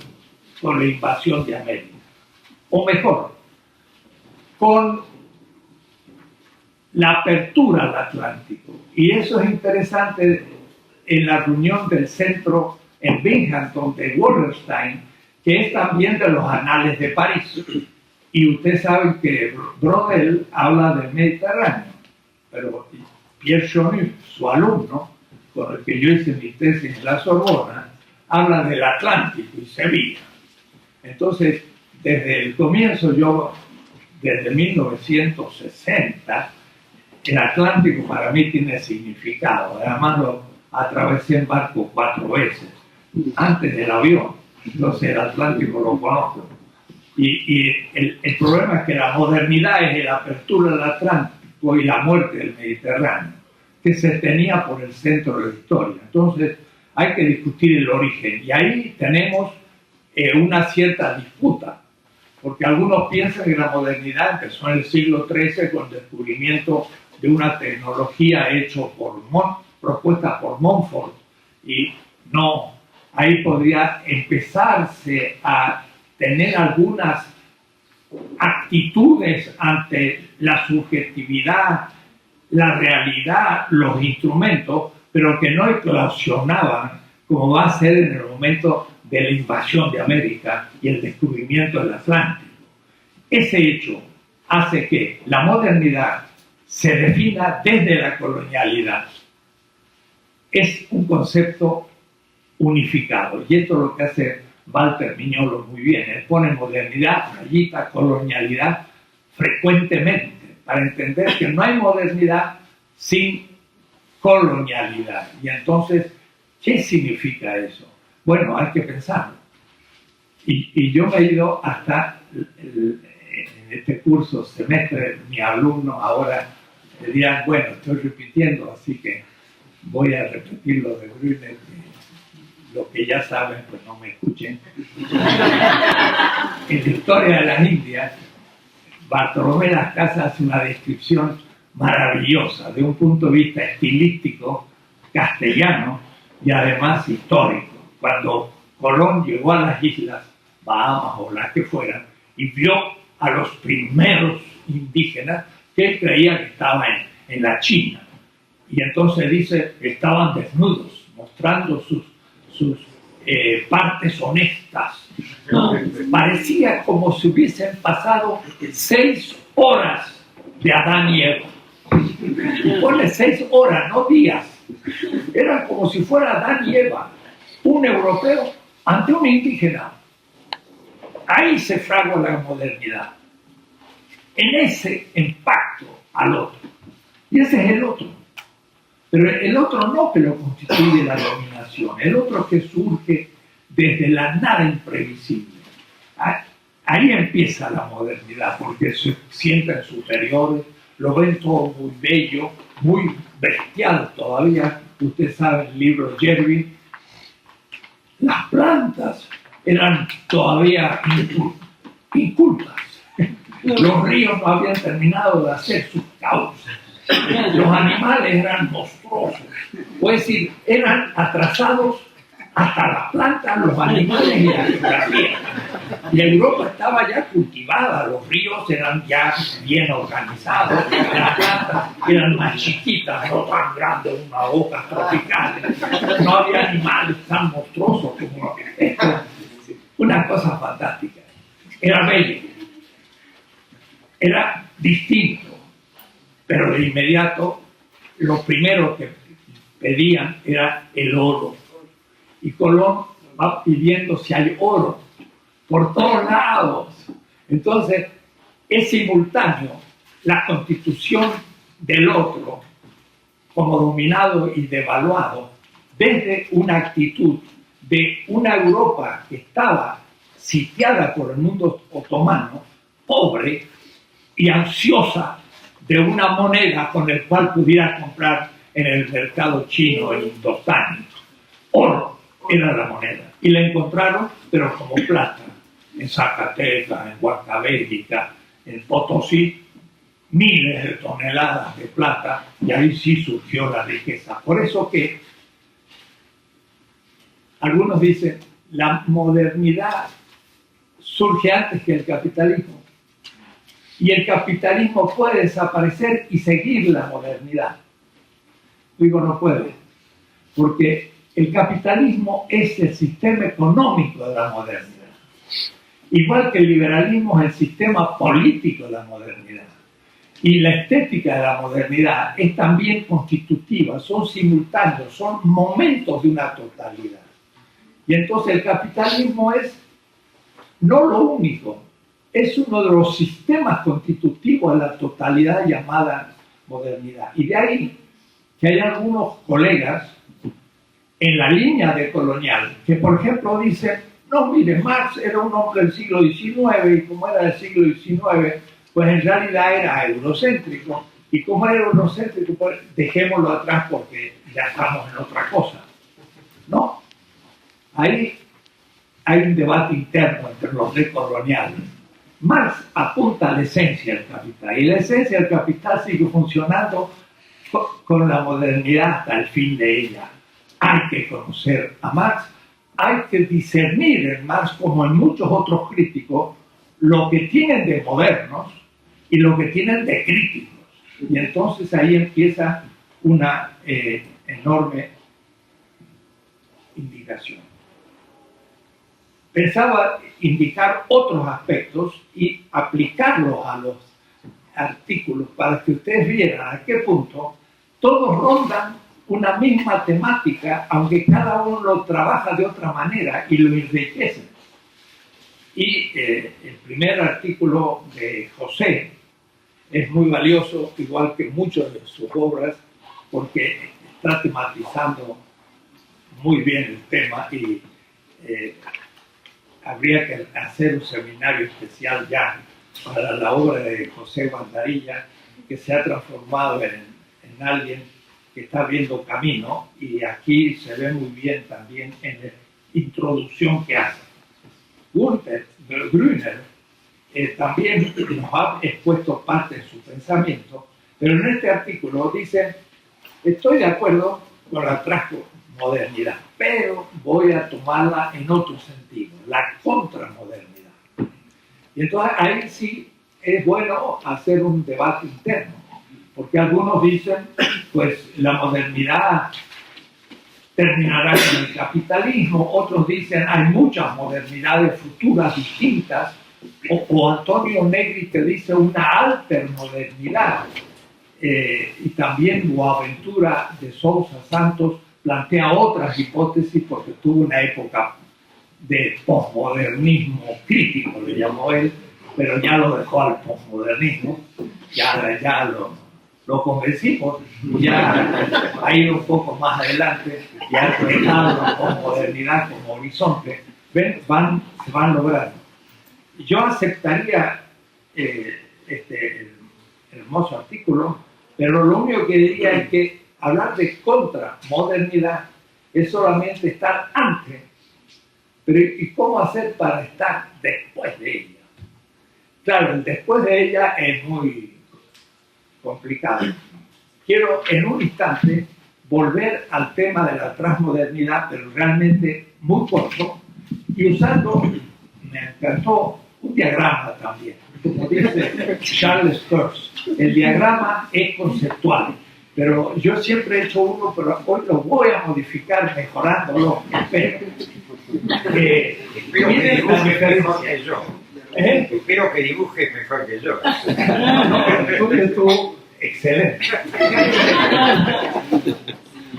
con la invasión de América. O mejor, con la apertura al Atlántico. Y eso es interesante en la reunión del centro en Binghamton de Wallerstein, que es también de los Anales de París. Y ustedes saben que Brodel habla del Mediterráneo, pero Pierre Chonu, su alumno, con el que yo hice mi tesis en la Sorbona, habla del Atlántico y Sevilla. Entonces, desde el comienzo, desde 1960, el Atlántico para mí tiene significado. Además, lo atravesé en barco 4 veces, antes del avión. Entonces, el Atlántico lo conozco. Y el problema es que la modernidad es la apertura del Atlántico y la muerte del Mediterráneo, que se tenía por el centro de la historia. Entonces, hay que discutir el origen. Y ahí tenemos una cierta disputa, porque algunos piensan que la modernidad empezó en el siglo XIII con el descubrimiento de una tecnología propuesta por Montfort, y no, ahí podría empezarse a tener algunas actitudes ante la subjetividad, la realidad, los instrumentos, pero que no eclosionaban como va a ser en el momento de la invasión de América y el descubrimiento del Atlántico. Ese hecho hace que la modernidad se defina desde la colonialidad. Es un concepto unificado, y esto es lo que hace Walter Mignolo muy bien. Él pone modernidad, rayita, colonialidad frecuentemente, para entender que no hay modernidad sin colonialidad. Y entonces, ¿qué significa eso? Bueno, hay que pensarlo. Y yo me he ido hasta en este curso semestre, mi alumno ahora me dirán, bueno, estoy repitiendo, así que voy a repetir lo de Brunner, lo que ya saben, pues no me escuchen. En la historia de las Indias, Bartolomé Las Casas hace una descripción maravillosa, de un punto de vista estilístico, castellano y además histórico. Cuando Colón llegó a las islas Bahamas o las que fueran y vio a los primeros indígenas que él creía que estaban en la China. Y entonces dice que estaban desnudos, mostrando sus partes honestas. Parecía como si hubiesen pasado 6 horas de Adán y Eva. Ponle 6 horas, no días. Era como si fuera Adán y Eva, un europeo ante un indígena. Ahí se fragua la modernidad, en ese impacto al otro. Y ese es el otro. Pero el otro no que lo constituye la dominación, el otro que surge desde la nada imprevisible. Ahí empieza la modernidad, porque se sienten superiores, lo ven todo muy bello, muy bestial todavía. Usted sabe el libro Jervin, las plantas eran todavía incultas. Los ríos no habían terminado de hacer sus cauces. Los animales eran monstruosos. Es decir, eran atrasados hasta las plantas, los animales y la geografía. Y Europa estaba ya cultivada, los ríos eran ya bien organizados, las plantas eran más chiquitas, no tan grandes, una hoja tropical. No había animales tan monstruosos como esto. Una cosa fantástica. Era bello. Era distinto. Pero de inmediato, lo primero que pedían era el oro. Y Colón va pidiendo si hay oro por todos lados. Entonces, es simultáneo la constitución del otro como dominado y devaluado desde una actitud de una Europa que estaba sitiada por el mundo otomano, pobre y ansiosa de una moneda con la cual pudiera comprar en el mercado chino, en Indostán. Oro era la moneda. Y la encontraron, pero como plata, en Zacatecas, en Huancavelica, en Potosí, miles de toneladas de plata, y ahí sí surgió la riqueza. Por eso que algunos dicen, la modernidad surge antes que el capitalismo. Y el capitalismo puede desaparecer y seguir la modernidad. Digo, no puede, porque el capitalismo es el sistema económico de la modernidad. Igual que el liberalismo es el sistema político de la modernidad. Y la estética de la modernidad es también constitutiva, son simultáneos, son momentos de una totalidad. Y entonces el capitalismo es no lo único, es uno de los sistemas constitutivos de la totalidad llamada modernidad. Y de ahí que hay algunos colegas en la línea de colonial que, por ejemplo, dicen, no, mire, Marx era un hombre del siglo XIX y como era del siglo XIX, pues en realidad era eurocéntrico. Y como era eurocéntrico, pues dejémoslo atrás porque ya estamos en otra cosa. No. Ahí hay un debate interno entre los decoloniales. Marx apunta a la esencia del capital y la esencia del capital sigue funcionando con la modernidad hasta el fin de ella. Hay que conocer a Marx, hay que discernir en Marx, como en muchos otros críticos, lo que tienen de modernos y lo que tienen de críticos. Y entonces ahí empieza una enorme indicación. Pensaba indicar otros aspectos y aplicarlos a los artículos para que ustedes vieran a qué punto todos rondan una misma temática, aunque cada uno lo trabaja de otra manera y lo enriquece. Y el primer artículo de José es muy valioso, igual que muchas de sus obras, porque está tematizando muy bien el tema y habría que hacer un seminario especial ya para la obra de José Gandarilla, que se ha transformado en alguien que está abriendo camino, y aquí se ve muy bien también en la introducción que hace. Günther Grüner también nos ha expuesto parte de su pensamiento, pero en este artículo dice, estoy de acuerdo con la transmodernidad, pero voy a tomarla en otro sentido, la contramodernidad. Y entonces ahí sí es bueno hacer un debate interno, porque algunos dicen, pues la modernidad terminará con el capitalismo, otros dicen hay muchas modernidades futuras distintas, o Antonio Negri te dice una altermodernidad, y también Boaventura de Sousa Santos plantea otras hipótesis porque tuvo una época de posmodernismo crítico, le llamó él, pero ya lo dejó al posmodernismo, ya lo convencimos, ya ha ido un poco más adelante y ha dejado la posmodernidad como horizonte. ¿Ven? Se van logrando. Yo aceptaría este hermoso artículo, pero lo único que diría es que hablar de contramodernidad es solamente estar antes, pero ¿y cómo hacer para estar después de ella? Claro, el después de ella es muy complicado. Quiero en un instante volver al tema de la transmodernidad, pero realmente muy corto, y usando, me encantó, un diagrama también, como dice Charles Peirce. El diagrama es conceptual, pero yo siempre he hecho uno, pero hoy lo voy a modificar mejorándolo, espero. Espero que dibuje mejor que yo. Espero que dibuje mejor que yo. No, tú, excelente.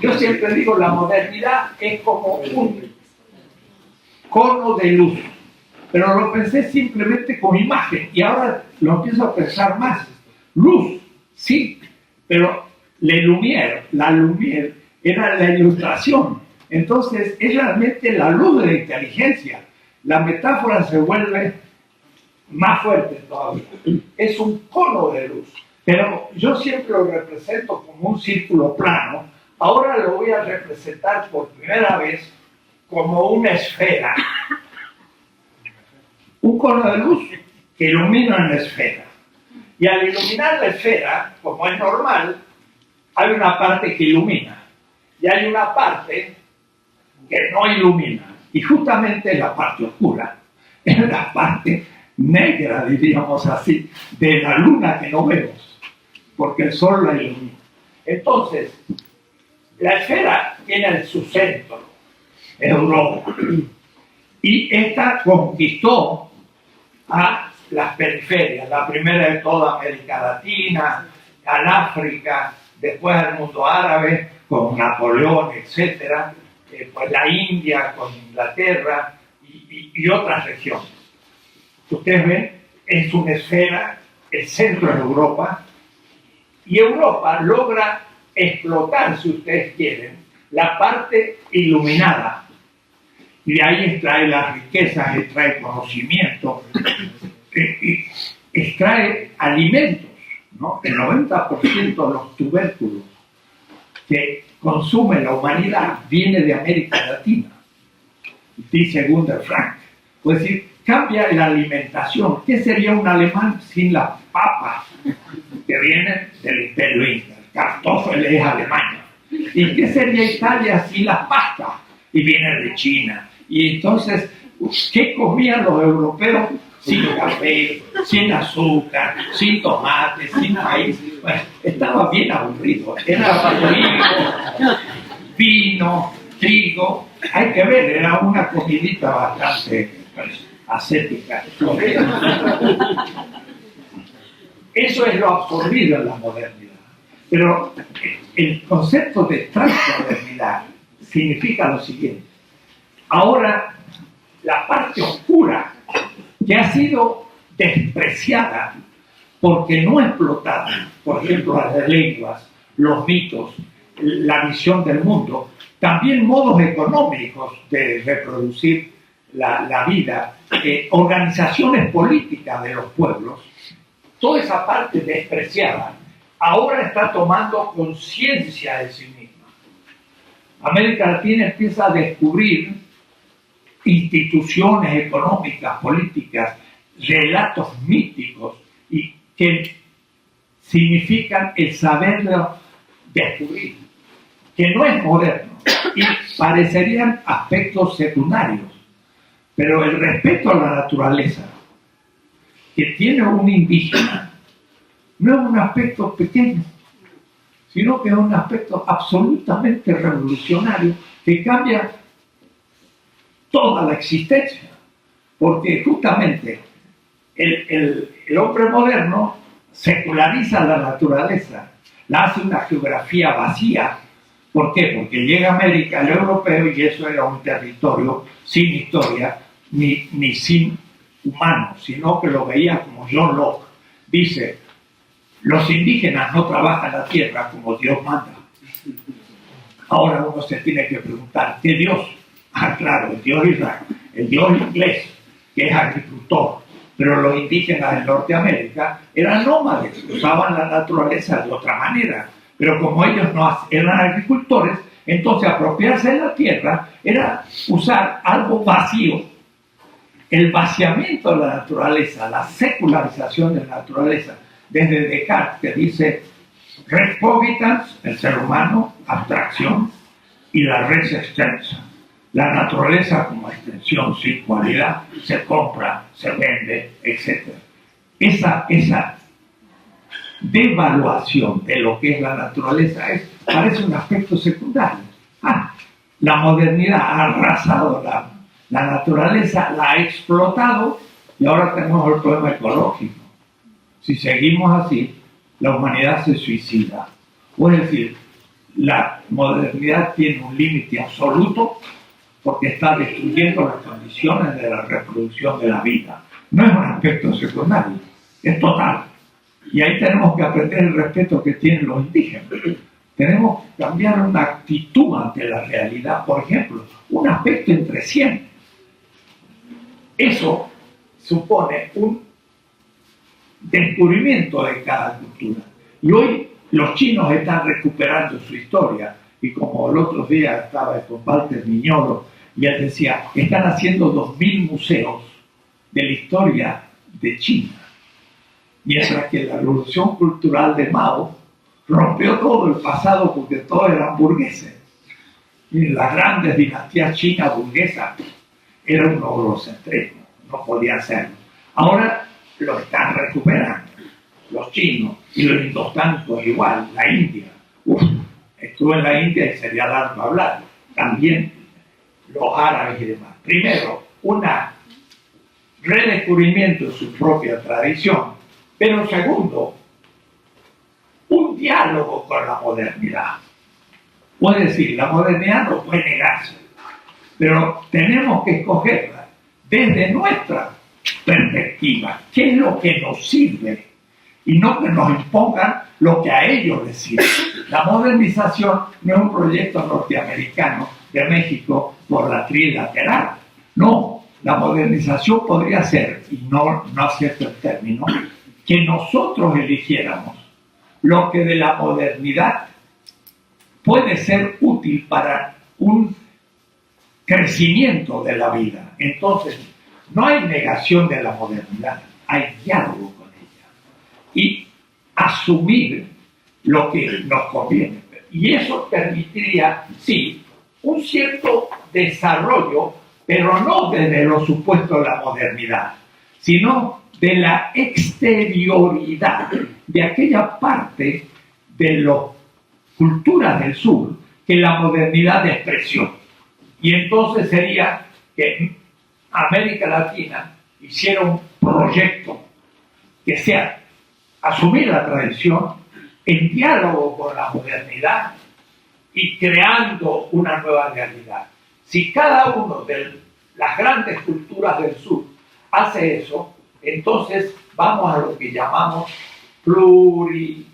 Yo siempre digo, la modernidad es como un cono de luz pero lo pensé simplemente como imagen y ahora lo empiezo a pensar más. Luz, sí, pero la Lumière era la ilustración. Entonces es realmente la luz de la inteligencia. La metáfora se vuelve más fuerte todavía. Es un cono de luz, pero yo siempre lo represento como un círculo plano. Ahora lo voy a representar por primera vez como una esfera. Un cono de luz que ilumina la esfera. Y al iluminar la esfera, como es normal, hay una parte que ilumina y hay una parte que no ilumina. Y justamente la parte oscura es la parte negra, diríamos así, de la luna que no vemos, porque el sol la ilumina. Entonces, la esfera tiene su centro, Europa, y esta conquistó a las periferias, la primera de toda América Latina, al África, después al mundo árabe, con Napoleón, etc., pues la India con Inglaterra y otras regiones. Ustedes ven, es una esfera, el centro de Europa, y Europa logra explotar, si ustedes quieren, la parte iluminada. Y de ahí extrae las riquezas, extrae conocimiento, extrae alimentos, ¿no? El 90% de los tubérculos que consume la humanidad viene de América Latina, dice Gunther Frank. Es decir, cambia la alimentación. ¿Qué sería un alemán sin las papas que vienen del Imperio Inca? Kartoffel es Alemania. ¿Y qué sería Italia sin las pastas? Y viene de China. Y entonces, ¿qué comían los europeos? Sin café, sin azúcar, sin tomate, sin maíz. Bueno, estaba bien aburrido. Era vino, trigo. Hay que ver, era una comidita bastante ascética. Eso es lo absorbido en la modernidad. Pero el concepto de transmodernidad significa lo siguiente. Ahora, la parte oscura que ha sido despreciada porque no explotada, por ejemplo, las lenguas, los mitos, la visión del mundo, también modos económicos de reproducir la vida, organizaciones políticas de los pueblos, toda esa parte despreciada ahora está tomando conciencia de sí misma. América Latina empieza a descubrir instituciones económicas, políticas, relatos míticos y que significan el saberlo descubrir, que no es moderno y parecerían aspectos secundarios, pero el respeto a la naturaleza que tiene un indígena no es un aspecto pequeño, sino que es un aspecto absolutamente revolucionario que cambia toda la existencia, porque justamente el hombre moderno seculariza la naturaleza, la hace una geografía vacía. ¿Por qué? Porque llega a América el europeo y eso era un territorio sin historia ni sin humanos, sino que lo veía como John Locke. Dice, los indígenas no trabajan la tierra como Dios manda. Ahora uno se tiene que preguntar, ¿qué Dios? Ah, claro, el Dios Israel, el Dios inglés, que es agricultor, pero los indígenas de Norteamérica eran nómades, usaban la naturaleza de otra manera, pero como ellos no eran agricultores, entonces apropiarse de la tierra era usar algo vacío. El vaciamiento de la naturaleza, la secularización de la naturaleza, desde Descartes, que dice res cogitans, el ser humano, abstracción, y la res extensa, la naturaleza como extensión sin cualidad, se compra, se vende, etc. Esa devaluación de lo que es la naturaleza parece un aspecto secundario. La modernidad ha arrasado la naturaleza, la ha explotado y ahora tenemos el problema ecológico. Si seguimos así, la humanidad se suicida. Es decir, la modernidad tiene un límite absoluto porque está destruyendo las condiciones de la reproducción de la vida. No es un aspecto secundario, es total. Y ahí tenemos que aprender el respeto que tienen los indígenas. Tenemos que cambiar una actitud ante la realidad. Por ejemplo, un aspecto entre 100. Eso supone un descubrimiento de cada cultura. Y hoy los chinos están recuperando su historia. Y como el otro día estaba con Walter Miñolo, y él decía, están haciendo 2000 museos de la historia de China. Mientras que la revolución cultural de Mao rompió todo el pasado porque todos eran burgueses. Y las grandes dinastías chinas burguesas eran un eurocentrismo, no podía hacerlo. Ahora lo están recuperando, los chinos y los indostanos igual, la India. Estuve en la India y sería largo hablar. También los árabes y demás. Primero, un redescubrimiento de su propia tradición, pero segundo, un diálogo con la modernidad. Puede decir, la modernidad no puede negarse, pero tenemos que escogerla desde nuestra perspectiva, qué es lo que nos sirve, y no que nos impongan lo que a ellos les sirve. La modernización no es un proyecto norteamericano de México por la trilateral. No, la modernización podría ser, y no acierto el término, que nosotros eligiéramos lo que de la modernidad puede ser útil para un crecimiento de la vida. Entonces, no hay negación de la modernidad, hay diálogo con ella. Y asumir lo que nos conviene. Y eso permitiría, sí, un cierto desarrollo, pero no desde los supuestos de la modernidad, sino de la exterioridad, de aquella parte de las culturas del sur que la modernidad despreció. Y entonces sería que América Latina hiciera un proyecto que sea asumir la tradición en diálogo con la modernidad y creando una nueva realidad. Si cada uno de las grandes culturas del sur hace eso, entonces vamos a lo que llamamos pluriverso.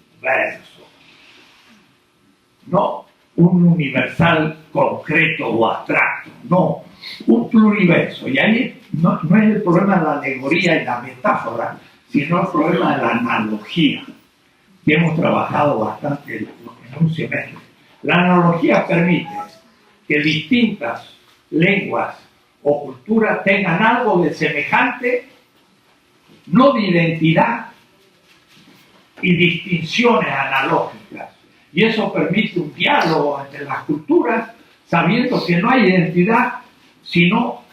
No un universal concreto o abstracto, no, un pluriverso. Y ahí no es el problema de la alegoría y la metáfora, sino el problema de la analogía, que hemos trabajado bastante en un semestre. La analogía permite que distintas lenguas o culturas tengan algo de semejante, no de identidad, y distinciones analógicas. Y eso permite un diálogo entre las culturas, sabiendo que no hay identidad, sino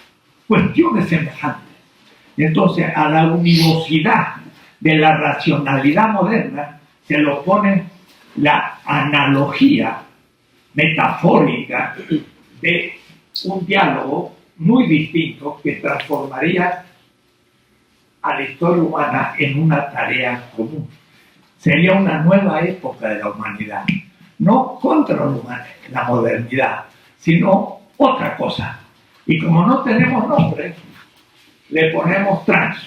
cuestiones semejantes. Y entonces, a la univocidad de la racionalidad moderna se le opone la analogía metafórica de un diálogo muy distinto que transformaría a la historia humana en una tarea común. Sería una nueva época de la humanidad, no contra la modernidad, sino otra cosa. Y como no tenemos nombre, le ponemos trans.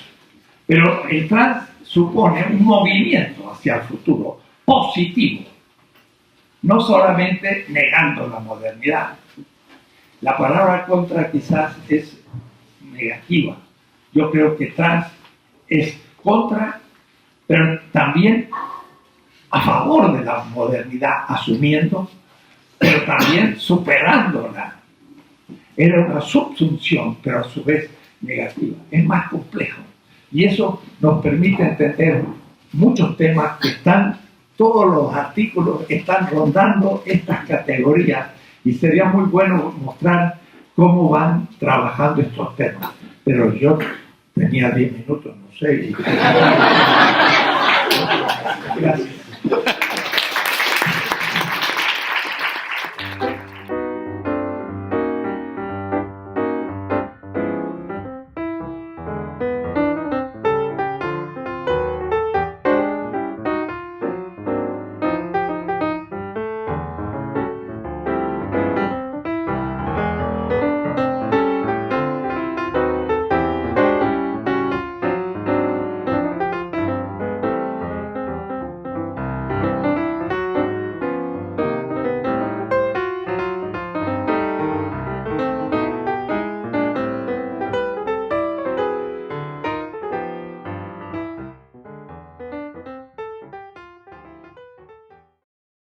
Pero el trans supone un movimiento hacia el futuro, positivo, no solamente negando la modernidad. La palabra contra quizás es negativa. Yo creo que trans es contra, pero también a favor de la modernidad, asumiendo, pero también superándola. Era una subsunción, pero a su vez negativa. Es más complejo. Y eso nos permite entender muchos temas que están, todos los artículos están rondando estas categorías, y sería muy bueno mostrar cómo van trabajando estos temas. Pero yo tenía 10 minutos, no sé. Gracias.